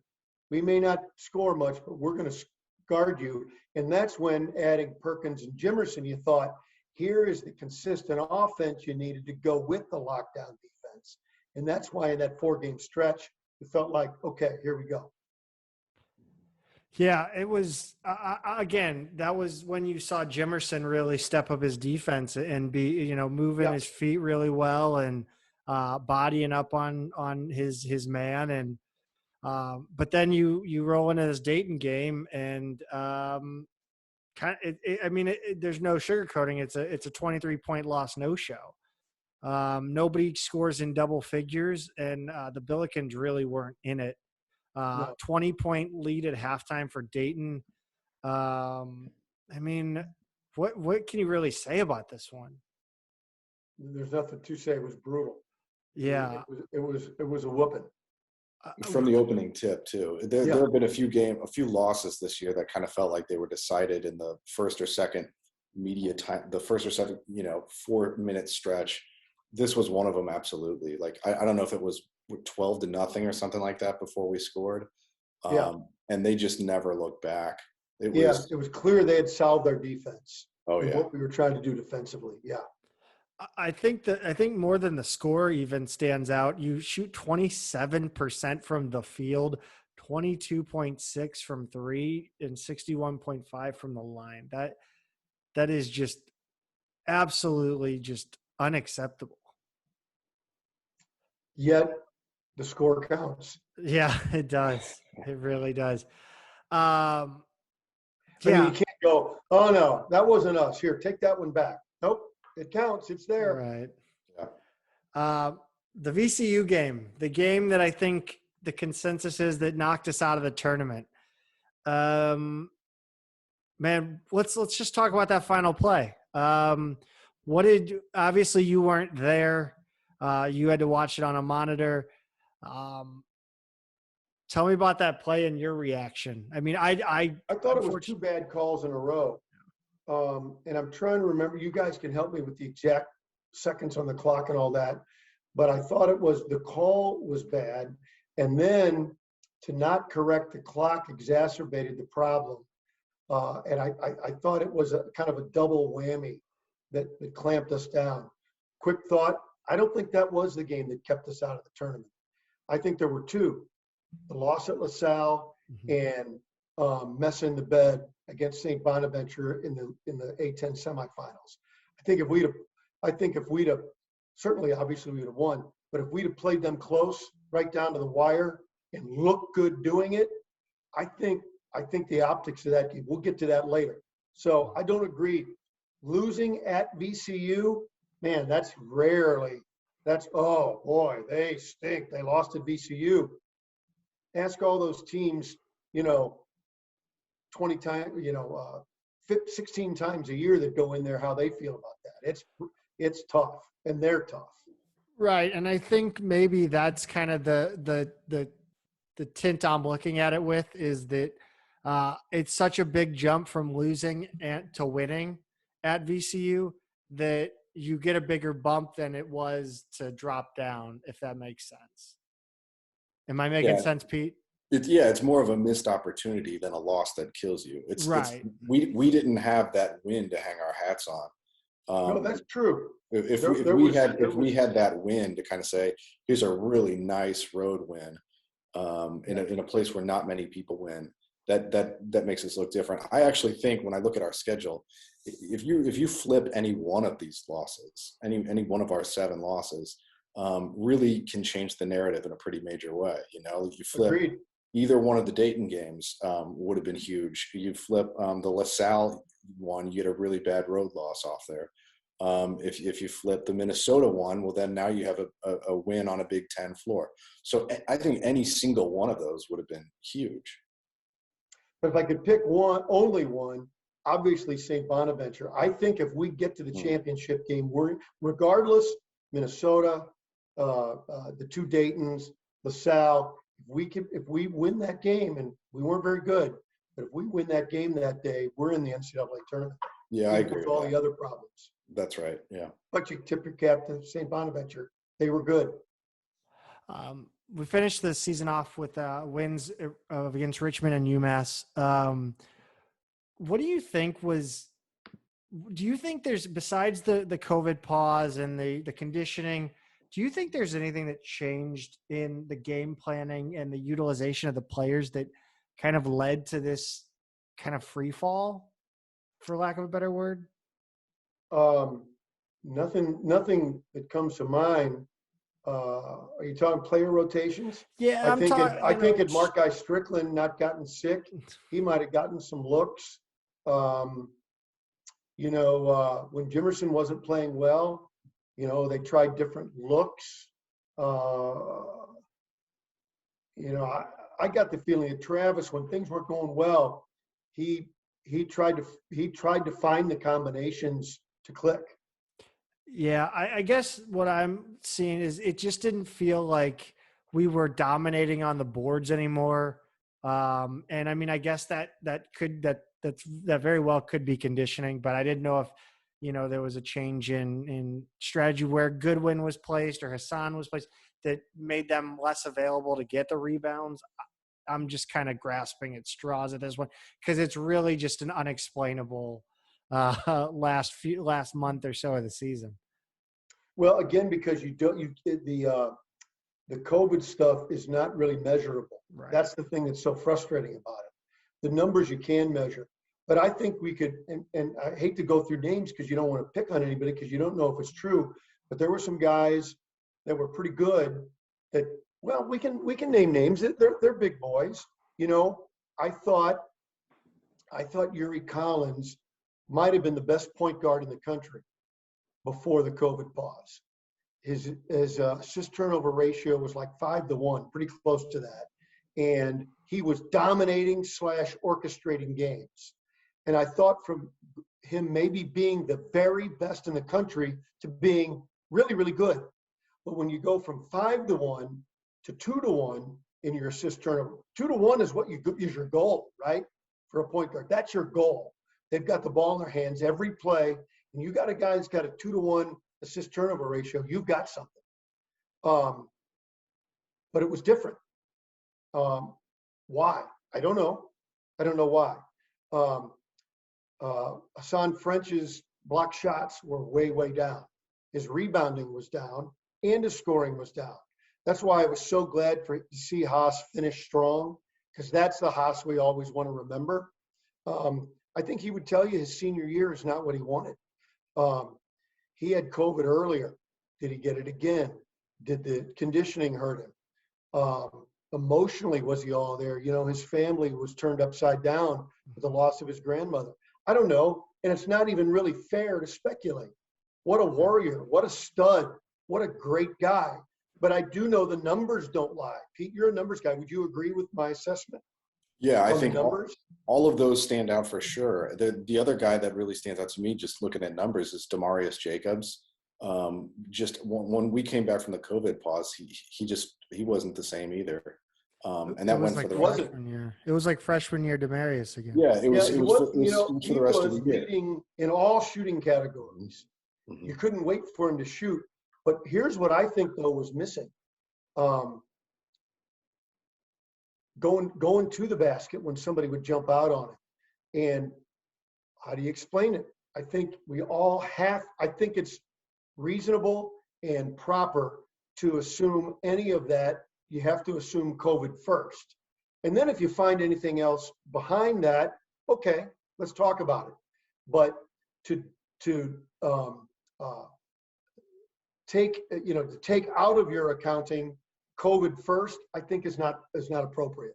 Speaker 2: We may not score much, but we're going to guard you. And that's when adding Perkins and Jimerson, you thought, here is the consistent offense you needed to go with the lockdown defense. And that's why in that 4-game stretch, it felt like, okay, here we go.
Speaker 1: Yeah, it was again. That was when you saw Jimerson really step up his defense and be, moving
Speaker 2: Yeah.
Speaker 1: his feet really well and bodying up on his man. And but then you roll into this Dayton game and there's no sugarcoating. It's a 23-point loss, no show. Nobody scores in double figures, and the Billikens really weren't in it.
Speaker 2: No.
Speaker 1: 20-point lead at halftime for Dayton. I mean, what can you really say about this one?
Speaker 2: There's nothing to say. It was brutal.
Speaker 1: Yeah.
Speaker 2: It was a whooping.
Speaker 4: From the opening tip too. There have been a few losses this year that kind of felt like they were decided in the first or second media time, the first or second, 4-minute stretch. This was one of them. Absolutely. Like, I don't know if it was 12-0 or something like that before we scored. And they just never looked back. It was
Speaker 2: clear they had solved their defense.
Speaker 4: Oh yeah.
Speaker 2: What we were trying to do defensively. Yeah.
Speaker 1: I think more than the score even stands out. You shoot 27% from the field, 22.6 from three, and 61.5 from the line. That is just absolutely just unacceptable.
Speaker 2: Yet the score counts.
Speaker 1: Yeah, it does. It really does.
Speaker 2: I mean, you can't go, oh no, that wasn't us. Here, take that one back. Nope. It counts. It's there.
Speaker 1: Right.
Speaker 4: Yeah.
Speaker 1: The VCU game, the game that I think the consensus is that knocked us out of the tournament. Man, let's just talk about that final play. Obviously you weren't there. You had to watch it on a monitor. Tell me about that play and your reaction. I mean, I
Speaker 2: thought it was 2 bad calls in a row. And I'm trying to remember, you guys can help me with the exact seconds on the clock and all that, but I thought the call was bad. And then to not correct the clock exacerbated the problem. And I thought it was a kind of a double whammy that clamped us down. Quick thought, I don't think that was the game that kept us out of the tournament. I think there were 2, the loss at LaSalle and messing the bed against St. Bonaventure in the A-10 semifinals. I think if we'd have certainly, obviously we'd have won, but if we'd have played them close right down to the wire and looked good doing it, I think the optics of that game, we'll get to that later. So I don't agree. Losing at VCU, man, oh boy, they stink. They lost at VCU. Ask all those teams, 20 times, 16 times a year that go in there, how they feel about that. It's tough, and they're tough.
Speaker 1: Right. And I think maybe that's kind of the tint I'm looking at it with is that it's such a big jump from losing to winning at VCU that you get a bigger bump than it was to drop down, if that makes sense. Am I making sense, Pete?
Speaker 4: It's more of a missed opportunity than a loss that kills you. It's right. We didn't have that win to hang our hats on.
Speaker 2: No, that's true.
Speaker 4: If we had that win to kind of say, here's a really nice road win in a place where not many people win, that makes us look different. I actually think when I look at our schedule, if you flip any one of these losses, any one of our 7 losses, really can change the narrative in a pretty major way. You flip. Agreed. Either one of the Dayton games would have been huge. You flip the LaSalle one, you get a really bad road loss off there. If you flip the Minnesota one, well, then now you have a win on a Big Ten floor. So I think any single one of those would have been huge.
Speaker 2: But if I could pick only one, obviously St. Bonaventure. I think if we get to the championship game, regardless, Minnesota, the 2 Daytons, LaSalle, if we win that game, and we weren't very good, but if we win that game that day, we're in the NCAA tournament.
Speaker 4: Yeah, I agree
Speaker 2: with all the other problems.
Speaker 4: That's right. Yeah.
Speaker 2: But you tip your cap to St. Bonaventure. They were good.
Speaker 1: We finished the season off with wins against Richmond and UMass. What do you think do you think there's, besides the COVID pause and the conditioning, do you think there's anything that changed in the game planning and the utilization of the players that kind of led to this kind of free fall, for lack of a better word?
Speaker 2: Nothing that comes to mind. Are you talking player rotations?
Speaker 1: Yeah, I'm talking.
Speaker 2: I think had Mark Strickland not gotten sick, he might have gotten some looks. When Jimerson wasn't playing well, they tried different looks. I got the feeling that Travis, when things weren't going well, he tried to find the combinations to click.
Speaker 1: Yeah, I guess what I'm seeing is it just didn't feel like we were dominating on the boards anymore. And I mean, I guess that very well could be conditioning, but I didn't know if, there was a change in strategy where Goodwin was placed or Hassan was placed that made them less available to get the rebounds. I'm just kind of grasping at straws at this one because it's really just an unexplainable last month or so of the season.
Speaker 2: Well, again, because the COVID stuff is not really measurable.
Speaker 1: Right.
Speaker 2: That's the thing that's so frustrating about it. The numbers you can measure, but I think we could, and I hate to go through names because you don't want to pick on anybody because you don't know if it's true, but there were some guys that were pretty good that, well, we can name names. They're big boys. I thought Yuri Collins might have been the best point guard in the country before the COVID pause. His assist turnover ratio was like 5-1, pretty close to that. And he was dominating / orchestrating games. And I thought from him maybe being the very best in the country to being really, really good. But when you go from 5-1 to 2-1 in your assist turnover, 2-1 is is your goal, right? For a point guard, that's your goal. They've got the ball in their hands every play, and you got a guy who's got a 2-1 assist turnover ratio. You've got something. But it was different. Why? I don't know. I don't know why. Hassan French's block shots were way, way down. His rebounding was down, and his scoring was down. That's why I was so glad to see Haas finish strong, because that's the Haas we always want to remember. I think he would tell you his senior year is not what he wanted. He had COVID earlier. Did he get it again? Did the conditioning hurt him? Emotionally, was he all there? His family was turned upside down with the loss of his grandmother. I don't know. And it's not even really fair to speculate. What a warrior. What a stud. What a great guy. But I do know the numbers don't lie. Pete, you're a numbers guy. Would you agree with my assessment?
Speaker 4: Yeah, I think
Speaker 2: numbers?
Speaker 4: All of those stand out for sure. The other guy that really stands out to me, just looking at numbers, is Demarius Jacobs. Just when we came back from the COVID pause, he wasn't the same either. And that went
Speaker 1: like
Speaker 4: for the
Speaker 1: freshman year. It was like freshman year Demarius again.
Speaker 4: Yeah, it was for the rest of the year.
Speaker 2: Leading in all shooting categories. Mm-hmm. You couldn't wait for him to shoot. But here's what I think, though, was missing. Going to the basket when somebody would jump out on it. And how do you explain it? I think I think it's reasonable and proper to assume any of that. You have to assume COVID first. And then if you find anything else behind that, okay, let's talk about it. But to take out of your accounting COVID first, I think is not appropriate.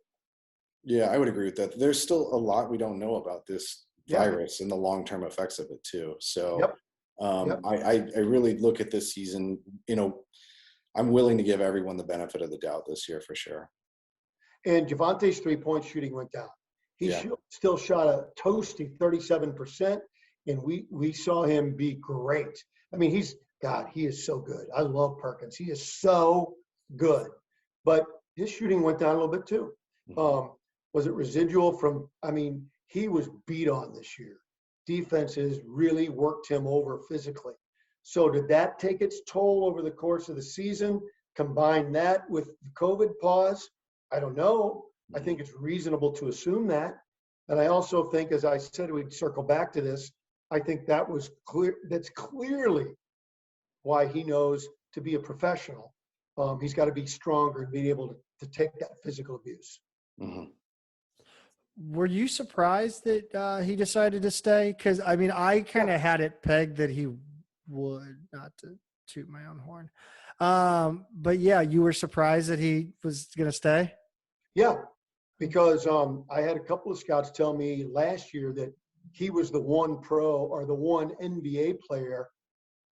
Speaker 4: Yeah, I would agree with that. There's still a lot we don't know about this virus and the long-term effects of it too. So I really look at this season, I'm willing to give everyone the benefit of the doubt this year for sure.
Speaker 2: And Javante's three-point shooting went down. He still shot a toasty 37%, and we saw him be great. I mean, he is so good. I love Perkins. He is so good. But his shooting went down a little bit too. Mm-hmm. Was it residual from, he was beat on this year. Defenses really worked him over physically. So did that take its toll over the course of the season? Combine that with the COVID pause? I don't know. I think it's reasonable to assume that. And I also think, as I said, we'd circle back to this. I think that was clear. That's clearly why he knows to be a professional. He's got to be stronger and be able to take that physical abuse.
Speaker 4: Mm-hmm.
Speaker 1: Were you surprised that he decided to stay? Because I mean, I kind of had it pegged that he would, not to toot my own horn. But yeah, you were surprised that he was going to stay.
Speaker 2: Yeah, because I had a couple of scouts tell me last year that he was the one pro or the one NBA player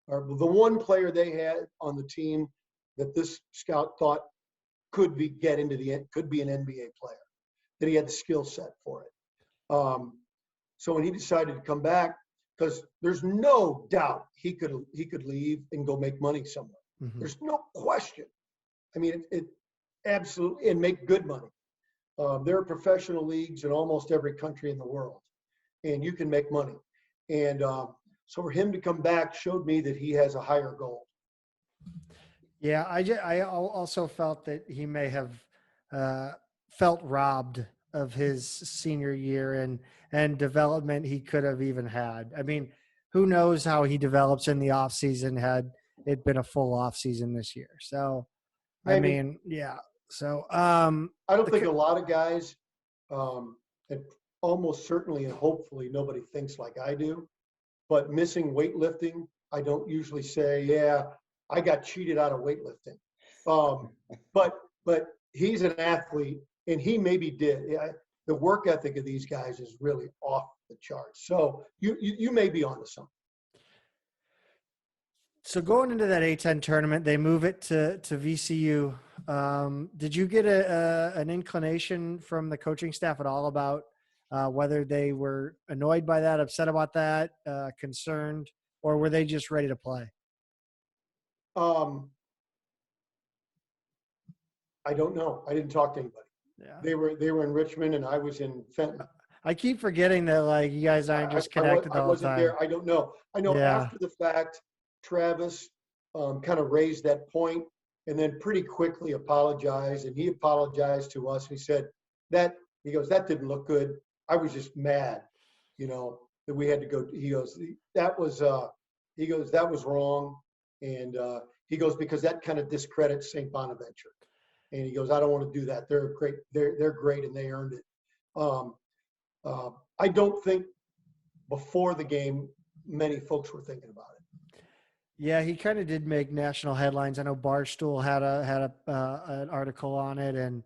Speaker 2: or the one player they had on the team that this scout thought could be an NBA player, that he had the skill set for it. So when he decided to come back, because there's no doubt he could leave and go make money somewhere.
Speaker 1: Mm-hmm.
Speaker 2: There's no question. I mean, it absolutely, and make good money. There are professional leagues in almost every country in the world, and you can make money. And so for him to come back showed me that he has a higher goal.
Speaker 1: Yeah, I also felt that he may have felt robbed of his senior year and development he could have even had. I mean, who knows how he develops in the off season had it been a full off season this year. So, maybe. I mean, yeah. So,
Speaker 2: I don't think a lot of guys, and almost certainly and hopefully nobody thinks like I do, but missing weightlifting, I don't usually say, yeah, I got cheated out of weightlifting. But he's an athlete, and he maybe did. The work ethic of these guys is really off the charts. So you may be onto something.
Speaker 1: So going into that A-10 tournament, they move it to VCU. Did you get an inclination from the coaching staff at all about whether they were annoyed by that, upset about that, concerned, or were they just ready to play?
Speaker 2: I don't know. I didn't talk to anybody.
Speaker 1: Yeah.
Speaker 2: They were in Richmond and I was in Fenton.
Speaker 1: I keep forgetting that, like, you guys aren't just connected
Speaker 2: I
Speaker 1: all the time.
Speaker 2: There. I don't know. I know after the fact, Travis kind of raised that point and then pretty quickly apologized, and he apologized to us. He said that didn't look good. I was just mad, that we had to go. He goes, that was wrong. And he goes, because that kind of discredits St. Bonaventure. And he goes, I don't want to do that. They're great. They're great, and they earned it. I don't think before the game many folks were thinking about it.
Speaker 1: Yeah, he kind of did make national headlines. I know Barstool had an article on it, and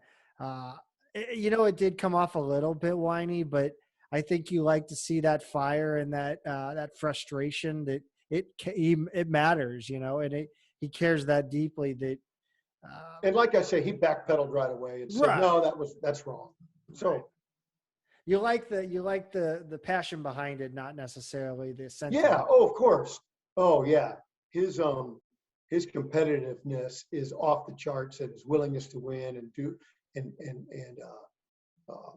Speaker 1: it did come off a little bit whiny, but I think you like to see that fire and that frustration that it matters, and he cares that deeply that.
Speaker 2: And like I say, he backpedaled right away and said, right. No, that's wrong. So. Right.
Speaker 1: You like the passion behind it, not necessarily the sense.
Speaker 2: Yeah. Oh, of course. Oh, yeah. His competitiveness is off the charts, and his willingness to win and do and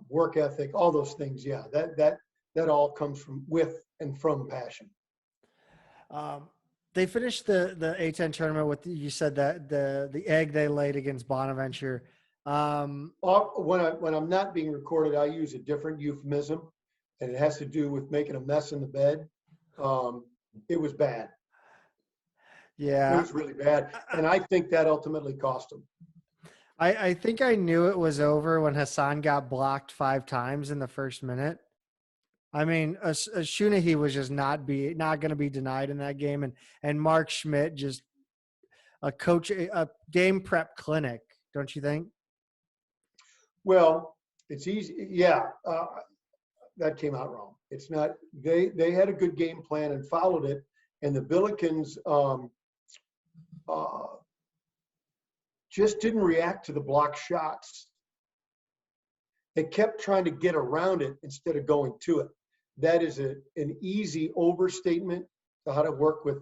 Speaker 2: work ethic, all those things. Yeah, that all comes from passion.
Speaker 1: They finished the A-10 tournament with, you said that the egg they laid against Bonaventure.
Speaker 2: When I'm not being recorded, I use a different euphemism, and it has to do with making a mess in the bed. It was bad.
Speaker 1: Yeah.
Speaker 2: It was really bad. And I think that ultimately cost him.
Speaker 1: I think I knew it was over when Hassan got blocked 5 times in the first minute. I mean, Shunahi was just not going to be denied in that game. And Mark Schmidt, just a game prep clinic, don't you think?
Speaker 2: Well, it's easy. Yeah, that came out wrong. It's not. They had a good game plan and followed it. And the Billikens just didn't react to the block shots. They kept trying to get around it instead of going to it. That is an easy overstatement to how to work with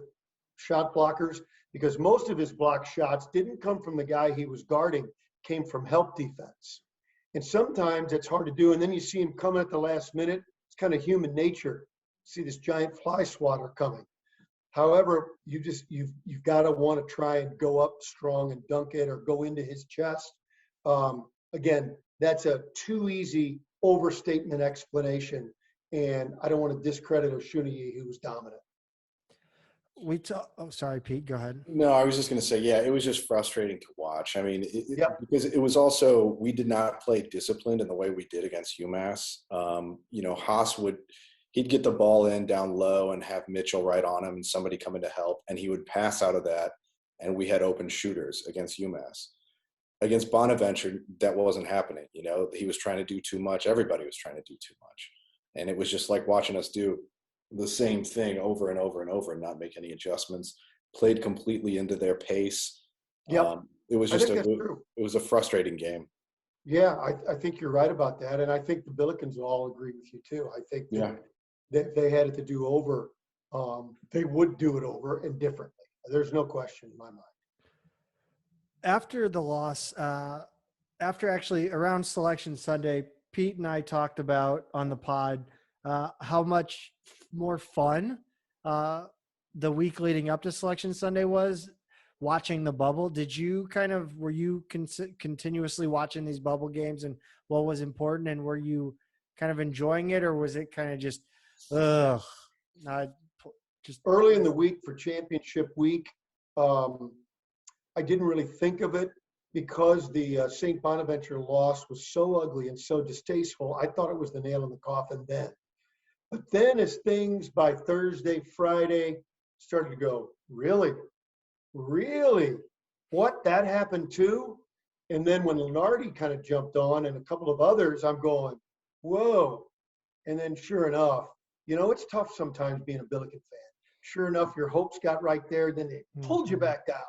Speaker 2: shot blockers, because most of his block shots didn't come from the guy he was guarding, came from help defense. And sometimes it's hard to do. And then you see him coming at the last minute. It's kind of human nature. See this giant fly swatter coming. However, you've got to want to try and go up strong and dunk it or go into his chest. Again, that's a too easy overstatement explanation, and I don't want to discredit Oshuniyi, who was dominant.
Speaker 1: Oh, sorry, Pete. Go ahead.
Speaker 4: No, I was just going to say, yeah, it was just frustrating to watch. I mean,
Speaker 2: Yep.
Speaker 4: because it was also, we did not play disciplined in the way we did against UMass. Haas he'd get the ball in down low and have Mitchell right on him and somebody coming to help, and he would pass out of that, and we had open shooters against UMass. Against Bonaventure, that wasn't happening. He was trying to do too much. Everybody was trying to do too much. And it was just like watching us do the same thing over and over and over and not make any adjustments. Played completely into their pace.
Speaker 2: Yep.
Speaker 4: It was a frustrating game.
Speaker 2: Yeah, I think you're right about that. And I think the Billikens will all agree with you too. I think that if they had it to do over, they would do it over and differently. There's no question in my mind.
Speaker 1: After the loss, after actually around Selection Sunday, Pete and I talked about on the pod how much more fun the week leading up to Selection Sunday was watching the bubble. Were you continuously watching these bubble games and what was important, and were you kind of enjoying it, or was it kind of just
Speaker 2: early in the week for championship week? I didn't really think of it because the St. Bonaventure loss was so ugly and so distasteful. I thought it was the nail in the coffin then. But then as things by Thursday, Friday started to go, really? What? That happened too? And then when Lenardi kind of jumped on and a couple of others, I'm going, whoa. And then sure enough, it's tough sometimes being a Billiken fan. Sure enough, your hopes got right there, then they pulled you back down.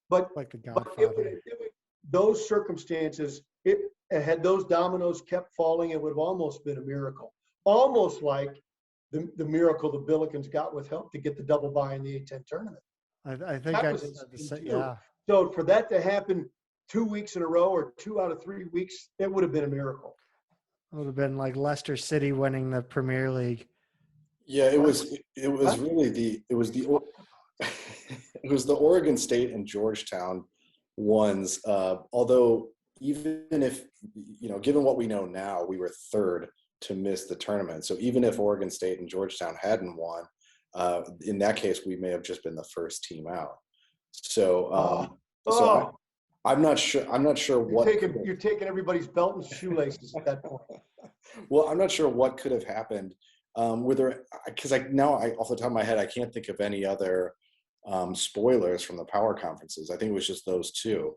Speaker 2: But
Speaker 1: like the Godfather.
Speaker 2: Those circumstances, had those dominoes kept falling, it would have almost been a miracle. Almost like the miracle the Billikens got with help to get the double bye in the A-10 tournament.
Speaker 1: I think I said the same. Yeah.
Speaker 2: So for that to happen 2 weeks in a row or 2 out of 3 weeks, it would have been a miracle.
Speaker 1: It would have been like Leicester City winning the Premier League.
Speaker 4: Yeah, it was the Oregon State and Georgetown ones. Although even if, given what we know now, we were third to miss the tournament. So even if Oregon State and Georgetown hadn't won, in that case, we may have just been the first team out. So, I'm not sure what
Speaker 2: you're taking everybody's belt and shoelaces at that point.
Speaker 4: Well, I'm not sure what could have happened. Because off the top of my head, I can't think of any other spoilers from the power conferences. I think it was just those two.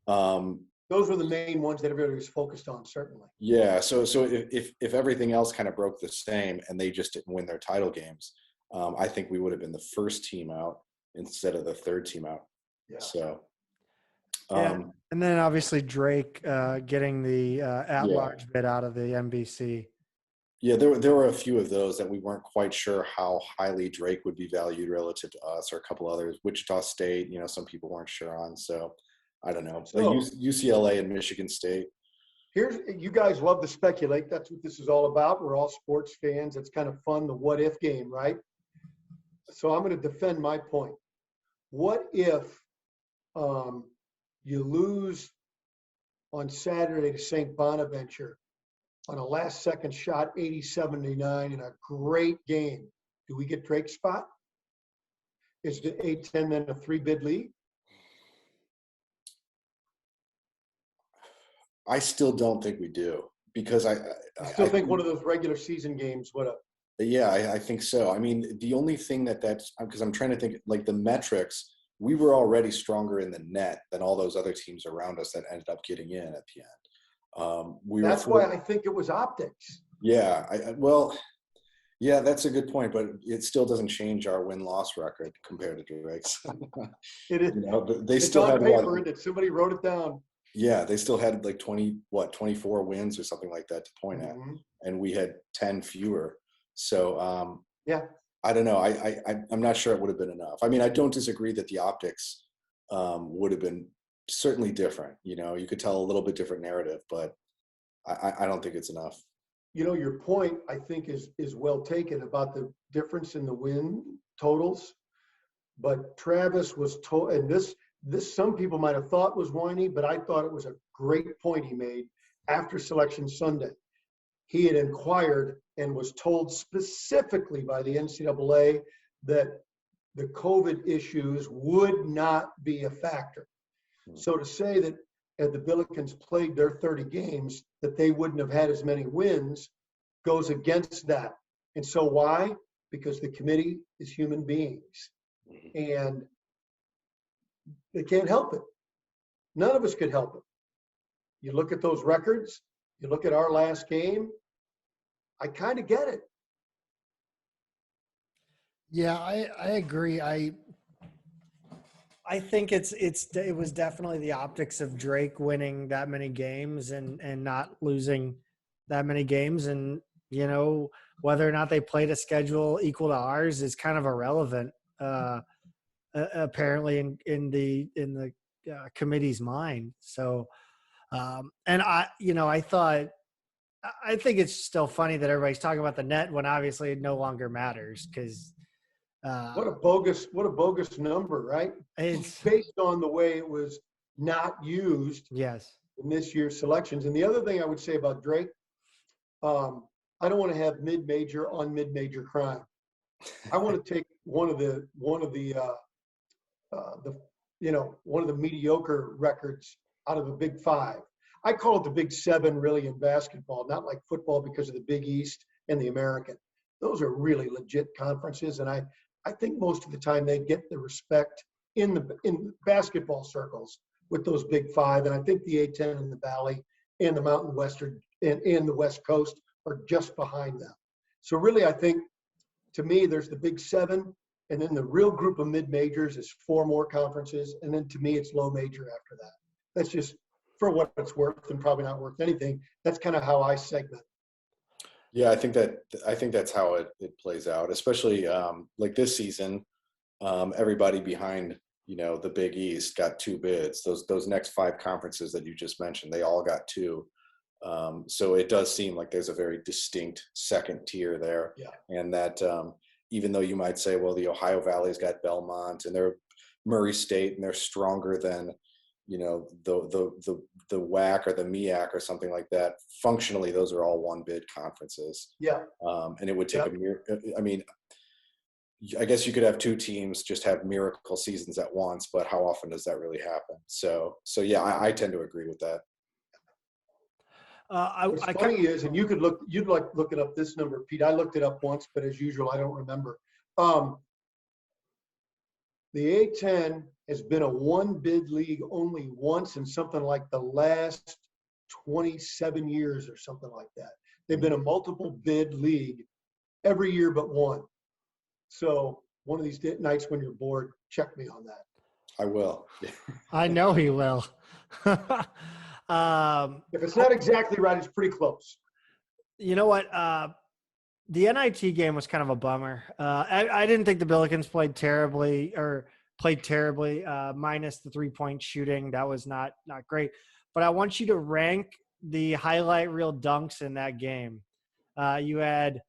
Speaker 2: Those were the main ones that everybody was focused on, certainly.
Speaker 4: Yeah. So if everything else kind of broke the same and they just didn't win their title games, I think we would have been the first team out instead of the third team out.
Speaker 2: Yeah.
Speaker 4: So.
Speaker 1: And then obviously Drake getting the at-large bid out of the NBC.
Speaker 4: Yeah, there were a few of those that we weren't quite sure how highly Drake would be valued relative to us, or a couple others. Wichita State, some people weren't sure on. So I don't know. So, UCLA and Michigan State.
Speaker 2: You guys love to speculate. That's what this is all about. We're all sports fans. It's kind of fun, the what if game, right? So I'm going to defend my point. What if you lose on Saturday to St. Bonaventure on a last-second shot, 80-79, in a great game? Do we get Drake's spot? Is the A-10 then a 3-bid league?
Speaker 4: I still don't think we do, because I
Speaker 2: still think one of those regular season games would have.
Speaker 4: Yeah, I think so. I mean, the only thing that's because I'm trying to think, like the metrics, we were already stronger in the net than all those other teams around us that ended up getting in at the end.
Speaker 2: That's why I think it was optics.
Speaker 4: Yeah, yeah, that's a good point, but it still doesn't change our win-loss record compared to Drake's.
Speaker 2: It is.
Speaker 4: They still had
Speaker 2: paper, and somebody wrote it down.
Speaker 4: Yeah, they still had like 24 wins or something like that to point at, and we had 10 fewer. So
Speaker 2: yeah,
Speaker 4: I don't know. I'm not sure it would have been enough. I mean, I don't disagree that the optics would have been certainly different. You could tell a little bit different narrative, but I don't think it's enough.
Speaker 2: Your point, I think, is well taken about the difference in the win totals. But Travis was told, and this some people might have thought was whiny, but I thought it was a great point he made after Selection Sunday. He had inquired and was told specifically by the NCAA that the COVID issues would not be a factor. So to say that had the Billikens played their 30 games, that they wouldn't have had as many wins goes against that. And so why? Because the committee is human beings and they can't help it. None of us could help it. You look at those records, you look at our last game, I kind of get it.
Speaker 1: Yeah, I agree. I think it was definitely the optics of Drake winning that many games and not losing that many games, and whether or not they played a schedule equal to ours is kind of irrelevant. Apparently in the committee's mind. So, and I think it's still funny that everybody's talking about the net when obviously it no longer matters because.
Speaker 2: What a bogus number, right?
Speaker 1: It's
Speaker 2: based on the way it was not used
Speaker 1: yes.
Speaker 2: in this year's selections. And the other thing I would say about Drake, I don't want to have mid-major on mid-major crime. I want to take one of the mediocre records out of the Big Five. I call it the Big Seven really in basketball, not like football because of the Big East and the American. Those are really legit conferences, and I think most of the time they get the respect in basketball circles with those Big Five, and I think the A-10 and the Valley and the Mountain Western and the West Coast are just behind them. So really, I think, to me, there's the Big Seven, and then the real group of mid-majors is 4 more conferences, and then to me, it's low major after that. That's just for what it's worth and probably not worth anything. That's kind of how I segment.
Speaker 4: Yeah, I think that's how it plays out, especially like this season. Everybody behind the Big East got 2 bids. Those next 5 conferences that you just mentioned, they all got 2. So it does seem like there's a very distinct second tier there.
Speaker 2: Yeah. And
Speaker 4: that even though you might say, well, the Ohio Valley's got Belmont and they're Murray State and they're stronger than the WAC or the MEAC or something like that. Functionally, those are all 1 bid conferences.
Speaker 2: Yeah.
Speaker 4: And it would take I guess you could have 2 teams just have miracle seasons at once, but how often does that really happen? So yeah, I tend to agree with that.
Speaker 2: What's funny is, and you'd look it up, this number, Pete. I looked it up once, but as usual, I don't remember. The A-10 has been a 1 bid league only once in something like the last 27 years or something like that. They've been a multiple bid league every year but 1. So one of these nights when you're bored, check me on that.
Speaker 4: I will.
Speaker 1: I know he will.
Speaker 2: If it's not exactly right, it's pretty close.
Speaker 1: You know what? The NIT game was kind of a bummer. I didn't think the Billikens played terribly, minus the 3-point shooting. That was not great. But I want you to rank the highlight reel dunks in that game. You had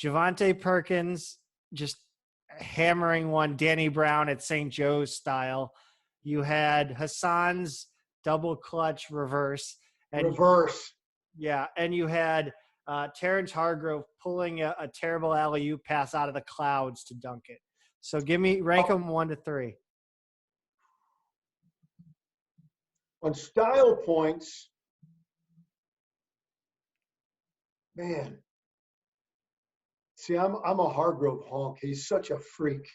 Speaker 1: Javonte Perkins just hammering one, Danny Brown at St. Joe's style. You had Hassan's double clutch reverse. Yeah, and you had Terrence Hargrove pulling a terrible alley-oop pass out of the clouds to dunk it. So rank them 1 to 3.
Speaker 2: On style points, man. See, I'm a Hargrove honk. He's such a freak.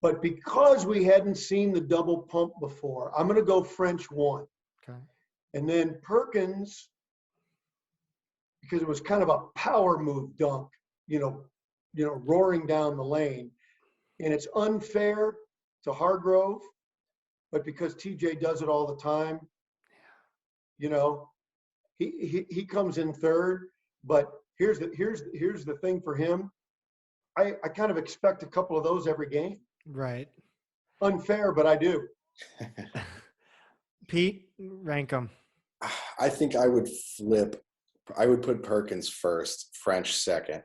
Speaker 2: But because we hadn't seen the double pump before, I'm going to go French 1.
Speaker 1: Okay.
Speaker 2: And then Perkins, because it was kind of a power move dunk, roaring down the lane. And it's unfair to Hargrove, but because TJ does it all the time, he comes in third. But here's the thing for him. I kind of expect a couple of those every game.
Speaker 1: Right.
Speaker 2: Unfair, but I do.
Speaker 1: Pete, rank them.
Speaker 4: I think I would flip. I would put Perkins first, French second,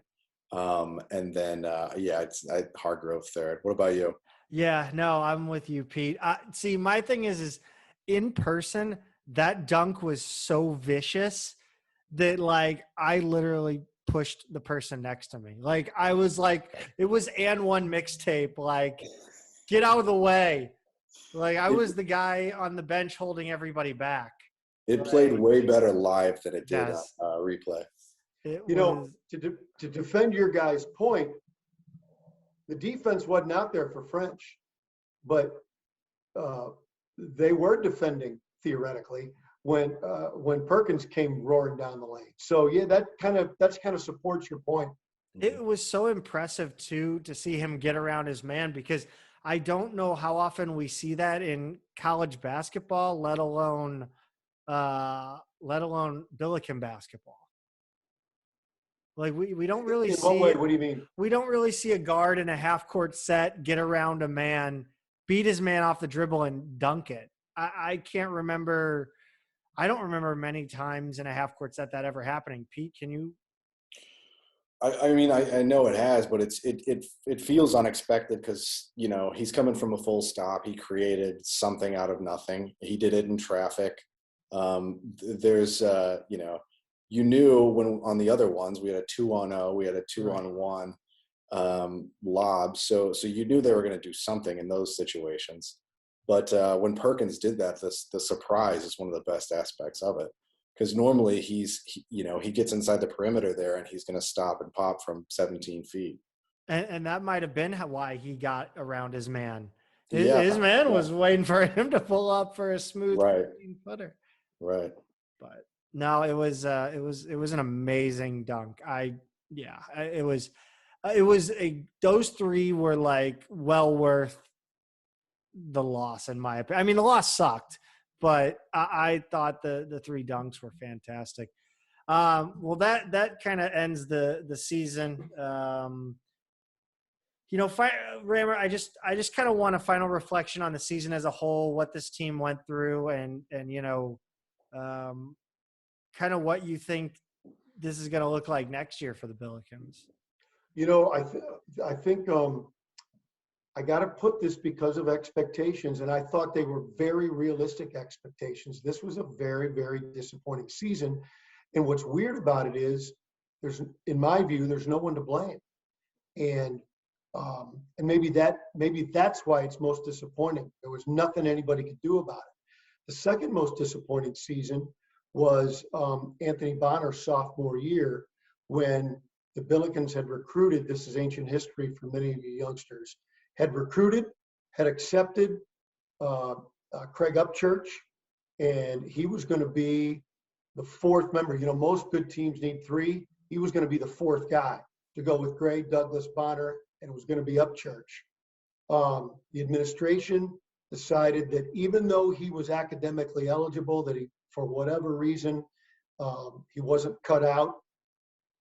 Speaker 4: and then it's Hargrove third. What about you?
Speaker 1: Yeah, no, I'm with you, Pete. See, my thing is in person, that dunk was so vicious that I literally pushed the person next to me. Like I was like, it was and one mixtape. Like, get out of the way. Like I was the guy on the bench holding everybody back.
Speaker 4: It played way better live than it did
Speaker 1: Yes.
Speaker 4: on replay.
Speaker 2: To defend your guy's point, the defense wasn't out there for French, but they were defending theoretically when Perkins came roaring down the lane. So yeah, that's kind of supports your point.
Speaker 1: It was so impressive too to see him get around his man, because I don't know how often we see that in college basketball, let alone Billiken basketball. Like we don't really
Speaker 2: In
Speaker 1: see.
Speaker 2: what way? What do you mean?
Speaker 1: We don't really see a guard in a half court set get around a man, beat his man off the dribble, and dunk it. I can't remember. I don't remember many times in a half court set that ever happening. Pete, can you?
Speaker 4: I mean, I know it has, but it feels unexpected because, you know, he's coming from a full stop. He created something out of nothing. He did it in traffic. There's, you know, you knew when on the other ones, we had a 2-on-0, we had a 2-on-1 lob. So you knew they were going to do something in those situations. But when Perkins did that, the surprise is one of the best aspects of it. Because normally he gets inside the perimeter there and he's going to stop and pop from 17 feet.
Speaker 1: And that might have been why he got around his man. His man was waiting for him to pull up for a smooth 15-footer.
Speaker 4: Right.
Speaker 1: But no, it was an amazing dunk. Those three were like well worth the loss in my opinion. I mean, the loss sucked, but I thought the three dunks were fantastic. Well, that kind of ends the season. You know, Rammer, I just kind of want a final reflection on the season as a whole, what this team went through, and you know, kind of what you think this is going to look like next year for the Billikens.
Speaker 2: You know, I think I got to put this because of expectations, and I thought they were very realistic expectations. This was a very, very disappointing season, and what's weird about it is, in my view, there's no one to blame, and maybe that's why it's most disappointing. There was nothing anybody could do about it. The second most disappointing season was Anthony Bonner's sophomore year, when the Billikens had recruited. This is ancient history for many of you youngsters. Had recruited, had accepted Craig Upchurch, and he was going to be the fourth member. You know, most good teams need three. He was going to be the fourth guy to go with Gray, Douglas, Bonner, and it was going to be Upchurch. The administration decided that even though he was academically eligible, that he, for whatever reason, he wasn't cut out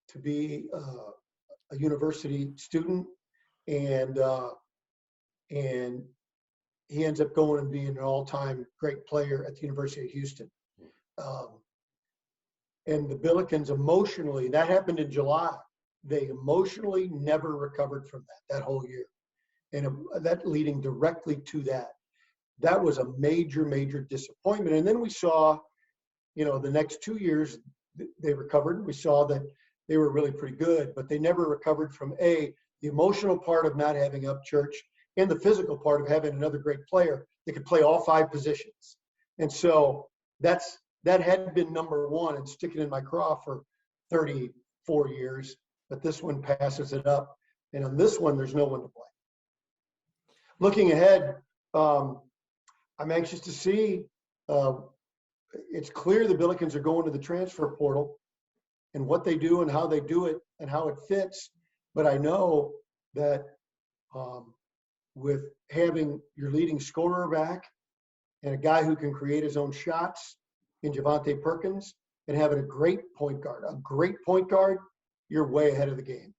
Speaker 2: to be a university student, and he ends up going and being an all-time great player at the University of Houston. And the Billikens emotionally, that happened in July. They emotionally never recovered from that whole year. And that leading directly to that. That was a major, major disappointment. And then we saw, you know, the next 2 years, they recovered. We saw that they were really pretty good, but they never recovered from the emotional part of not having Upchurch, and the physical part of having another great player that could play all five positions. And so that had been number one and sticking in my craw for 34 years, but this one passes it up. And on this one, there's no one to blame. Looking ahead, I'm anxious to see. It's clear the Billikens are going to the transfer portal, and what they do and how they do it and how it fits. But I know that with having your leading scorer back and a guy who can create his own shots in Javonte Perkins, and having a great point guard, you're way ahead of the game.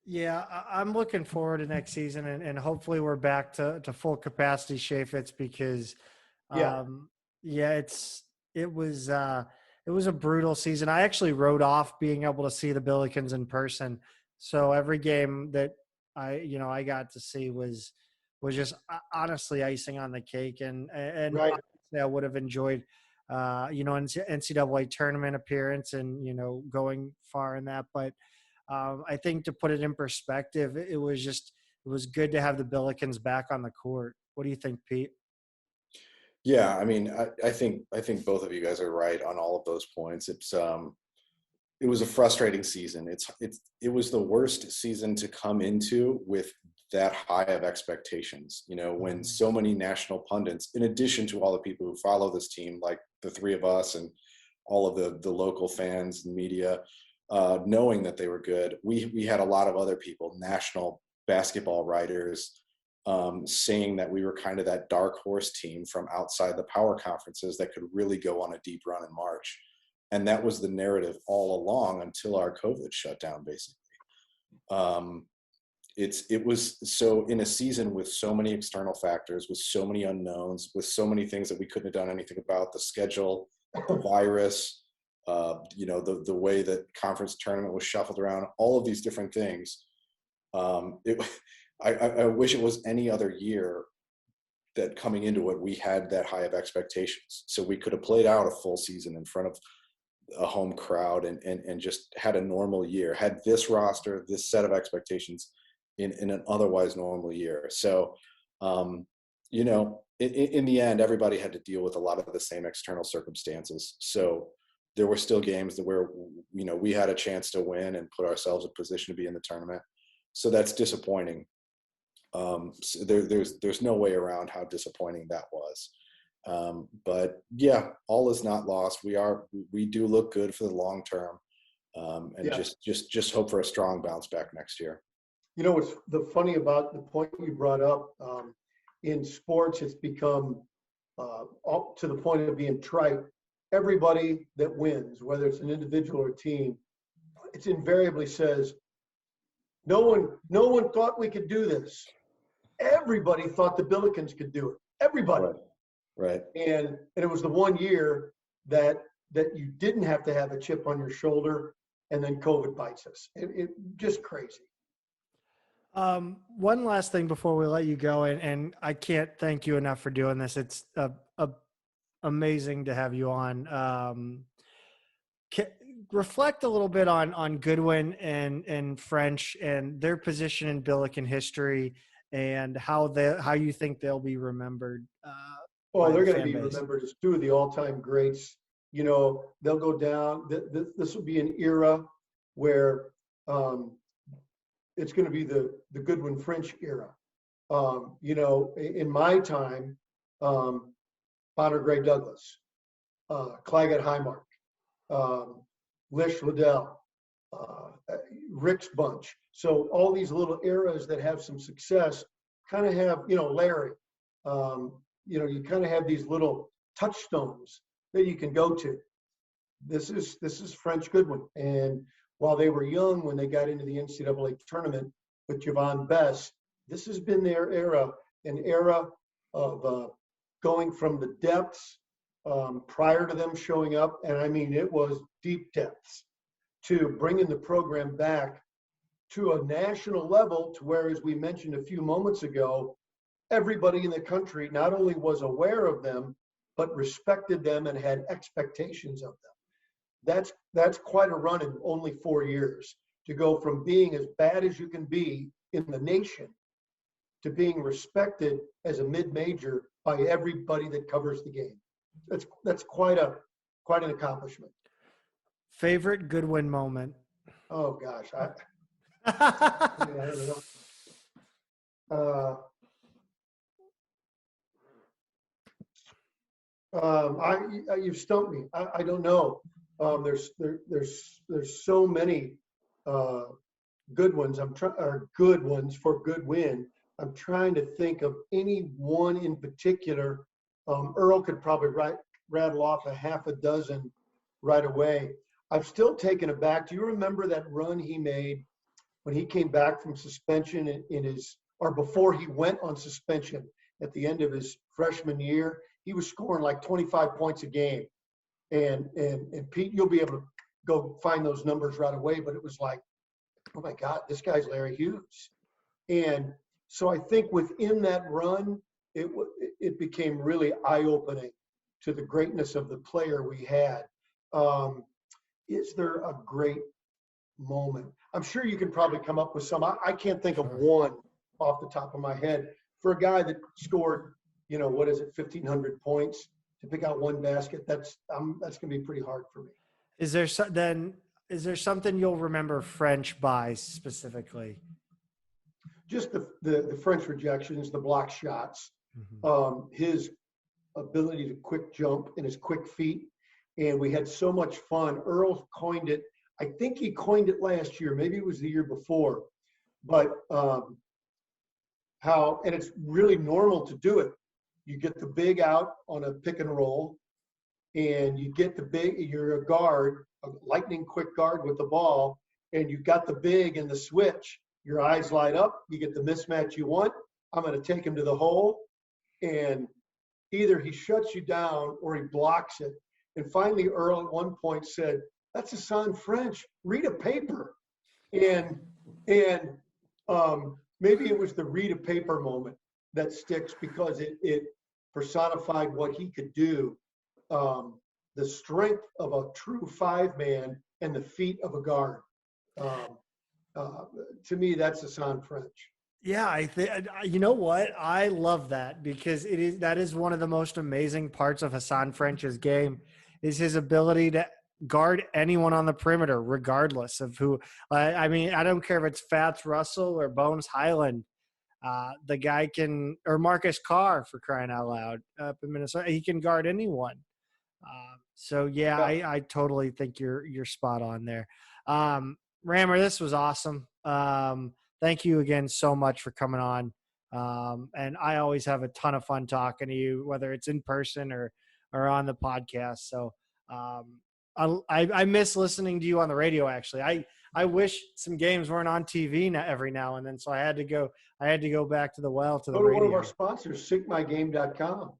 Speaker 1: Yeah, I'm looking forward to next season, and hopefully we're back to full capacity, Chaffetz, because it was a brutal season. I actually wrote off being able to see the Billikens in person. So every game that I got to see was just honestly icing on the cake, and
Speaker 2: right.
Speaker 1: honestly, I would have enjoyed NCAA tournament appearance and, going far in that. But I think to put it in perspective, it was good to have the Billikens back on the court. What do you think, Pete?
Speaker 4: Yeah, I mean, I think both of you guys are right on all of those points. It was a frustrating season. It was the worst season to come into with that high of expectations. When so many national pundits, in addition to all the people who follow this team, like the three of us and all of the local fans and media, knowing that they were good, we had a lot of other people, national basketball writers, saying that we were kind of that dark horse team from outside the power conferences that could really go on a deep run in March. And that was the narrative all along until our COVID shutdown, basically. It was so, in a season with so many external factors, with so many unknowns, with so many things that we couldn't have done anything about, the schedule, the virus, the way that conference tournament was shuffled around, all of these different things. I wish it was any other year that coming into it, we had that high of expectations. So we could have played out a full season in front of a home crowd and just had a normal year, had this roster, this set of expectations in an otherwise normal year. So, in the end, everybody had to deal with a lot of the same external circumstances. So there were still games where, we had a chance to win and put ourselves in position to be in the tournament. So that's disappointing. So there's no way around how disappointing that was. But yeah, all is not lost. We do look good for the long term. And
Speaker 2: Yeah.
Speaker 4: just hope for a strong bounce back next year.
Speaker 2: What's the funny about the point you brought up, in sports, it's become up to the point of being trite. Everybody that wins, whether it's an individual or team, it invariably says, no one thought we could do this. Everybody thought the Billikens could do it. Everybody.
Speaker 4: Right.
Speaker 2: And it was the one year that you didn't have to have a chip on your shoulder, and then COVID bites us. It just crazy.
Speaker 1: One last thing before we let you go, and I can't thank you enough for doing this. It's amazing to have you on. Reflect a little bit on Goodwin and French and their position in Billiken history, and how you think they'll be remembered.
Speaker 2: Well, they're going to be remembered as two of the all-time greats. They'll go down. This will be an era where it's going to be the Goodwin French era. In my time, Bonner Gray Douglas, Claggett Highmark, Lish Liddell, Rick's bunch. So all these little eras that have some success kind of have, Larry, you kind of have these little touchstones that you can go to. This is French Goodwin. And while they were young when they got into the NCAA tournament with Javon Bess, this has been their era, an era of going from the depths prior to them showing up, and I mean it was deep depths, to bringing the program back to a national level, to where, as we mentioned a few moments ago, everybody in the country not only was aware of them, but respected them and had expectations of them. That's quite a run in only 4 years, to go from being as bad as you can be in the nation to being respected as a mid-major by everybody that covers the game. That's quite an accomplishment.
Speaker 1: Favorite Goodwin moment?
Speaker 2: Oh gosh, I don't know. You've stumped me. I don't know. There's so many good ones. Good ones for Goodwin. I'm trying to think of any one in particular. Earl could probably rattle off a half a dozen right away. I'm still taken aback. Do you remember that run he made when he came back from suspension before he went on suspension at the end of his freshman year? He was scoring like 25 points a game. And Pete, you'll be able to go find those numbers right away, but it was like, oh my God, this guy's Larry Hughes. And so I think within that run, it became really eye-opening to the greatness of the player we had. Is there a great moment? I'm sure you can probably come up with some. I can't think of one off the top of my head. For a guy that scored, 1,500 points, to pick out one basket, that's going to be pretty hard for me.
Speaker 1: Is there something you'll remember French by specifically?
Speaker 2: Just the French rejections, the block shots, his ability to quick jump and his quick feet. And we had so much fun. Earl coined it. I think he coined it last year. Maybe it was the year before. But and it's really normal to do it. You get the big out on a pick and roll, and you get you're a guard, a lightning quick guard with the ball, and you got the big in the switch. Your eyes light up. You get the mismatch you want. I'm going to take him to the hole. And either he shuts you down or he blocks it. And finally, Earl at one point said, "That's Hassan French. Read a paper." And maybe it was the read a paper moment that sticks because it personified what he could do. The strength of a true 5-man and the feet of a guard. To me, that's Hassan French.
Speaker 1: Yeah, you know what? I love that because that is one of the most amazing parts of Hassan French's game is his ability to guard anyone on the perimeter, regardless of who. I mean, I don't care if it's Fats Russell or Bones Highland. The guy can, or Marcus Carr for crying out loud up in Minnesota. He can guard anyone. So yeah, I totally think you're spot on there. Rammer, this was awesome. Thank you again so much for coming on. And I always have a ton of fun talking to you, whether it's in person or on the podcast. So I miss listening to you on the radio. Actually, I wish some games weren't on TV every now and then. So I had to go back to the well to the radio.
Speaker 2: One of our sponsors, syncmygame.com,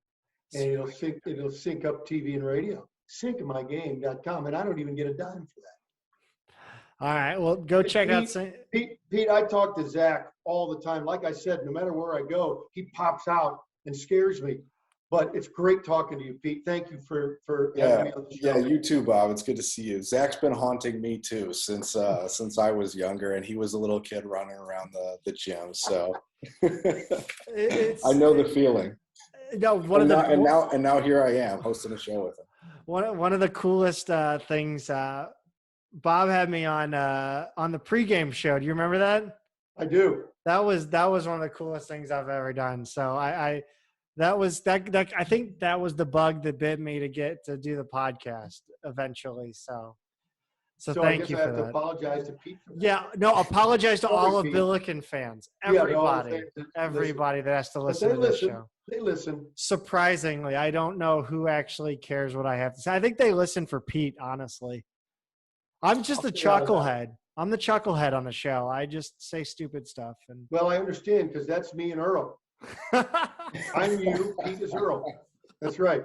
Speaker 2: and it'll sync up TV and radio. Syncmygame.com, and I don't even get a dime for that.
Speaker 1: All right, well, go check out.
Speaker 2: Pete, I talk to Zach all the time. Like I said, no matter where I go, he pops out and scares me. But it's great talking to you, Pete. Thank you for having me on the show.
Speaker 4: Yeah, you too, Bob. It's good to see you. Zach's been haunting me too since I was younger, and he was a little kid running around the gym. So I know the feeling.
Speaker 1: No,
Speaker 4: and now here I am hosting a show with him.
Speaker 1: One of the coolest things. Bob had me on the pregame show. Do you remember that?
Speaker 2: I do.
Speaker 1: That was one of the coolest things I've ever done. So I think that was the bug that bit me to get to do the podcast eventually. So thank you for that. I have to
Speaker 2: apologize to Pete for that.
Speaker 1: Yeah, no, apologize to all of Billiken fans. Everybody that has to listen to this show.
Speaker 2: They listen.
Speaker 1: Surprisingly, I don't know who actually cares what I have to say. I think they listen for Pete, honestly. I'm just the chucklehead. I'm the chucklehead on the show. I just say stupid stuff.
Speaker 2: Well, I understand because that's me and Earl. I'm you. Pete is Earl. That's right.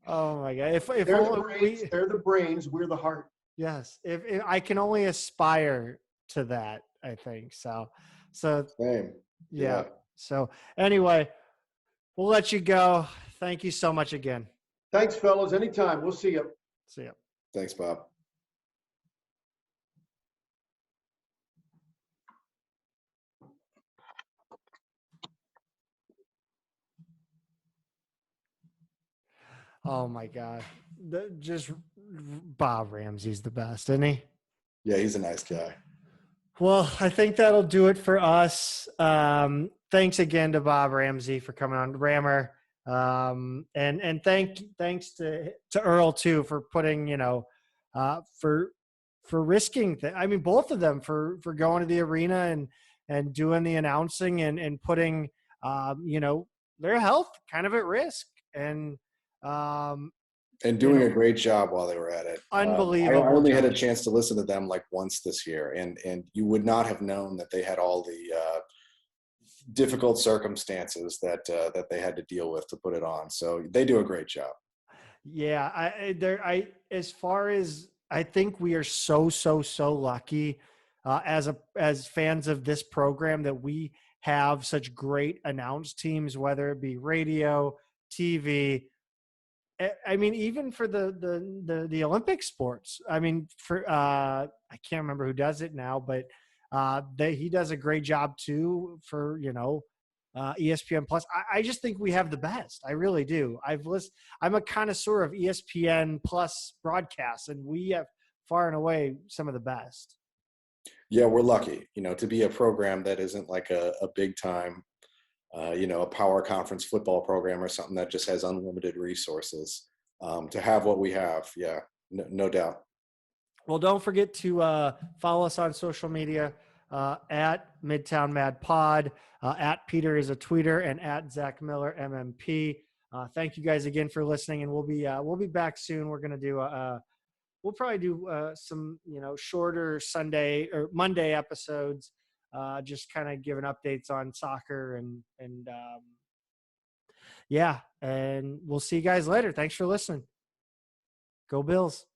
Speaker 1: Oh my God! If
Speaker 2: they're the brains, we're the heart.
Speaker 1: Yes. If I can only aspire to that, I think so.
Speaker 4: Same.
Speaker 1: Yeah. So anyway, we'll let you go. Thank you so much again.
Speaker 2: Thanks, fellas. Anytime. We'll see you.
Speaker 1: See you.
Speaker 4: Thanks, Bob.
Speaker 1: Oh my God. Just Bob Ramsey's the best, isn't he?
Speaker 4: Yeah, he's a nice guy.
Speaker 1: Well, I think that'll do it for us. Thanks again to Bob Ramsey for coming on Rammer. And thanks to Earl too for putting, for risking I mean, both of them for going to the arena and doing the announcing and putting, their health kind of at risk and
Speaker 4: doing a great job while they were at it.
Speaker 1: Unbelievable.
Speaker 4: I only had a chance to listen to them like once this year, and you would not have known that they had all the difficult circumstances that they had to deal with to put it on. So they do a great job.
Speaker 1: Yeah, as far as I think we are so lucky as fans of this program that we have such great announce teams, whether it be radio, TV, I mean, even for the Olympic sports, I mean, for I can't remember who does it now, but he does a great job too for, ESPN Plus. I just think we have the best. I really do. I'm a connoisseur of ESPN Plus broadcasts, and we have far and away some of the best.
Speaker 4: Yeah, we're lucky, to be a program that isn't like a big time, a power conference football program or something that just has unlimited resources. To have what we have, yeah, no doubt.
Speaker 1: Well, don't forget to follow us on social media at Midtown Mad Pod, at Peter is a tweeter, and at Zach Miller MMP. Thank you guys again for listening, and we'll be back soon. We're gonna do we'll probably do some shorter Sunday or Monday episodes, just kind of giving updates on soccer and yeah, and we'll see you guys later. Thanks for listening. Go Bills.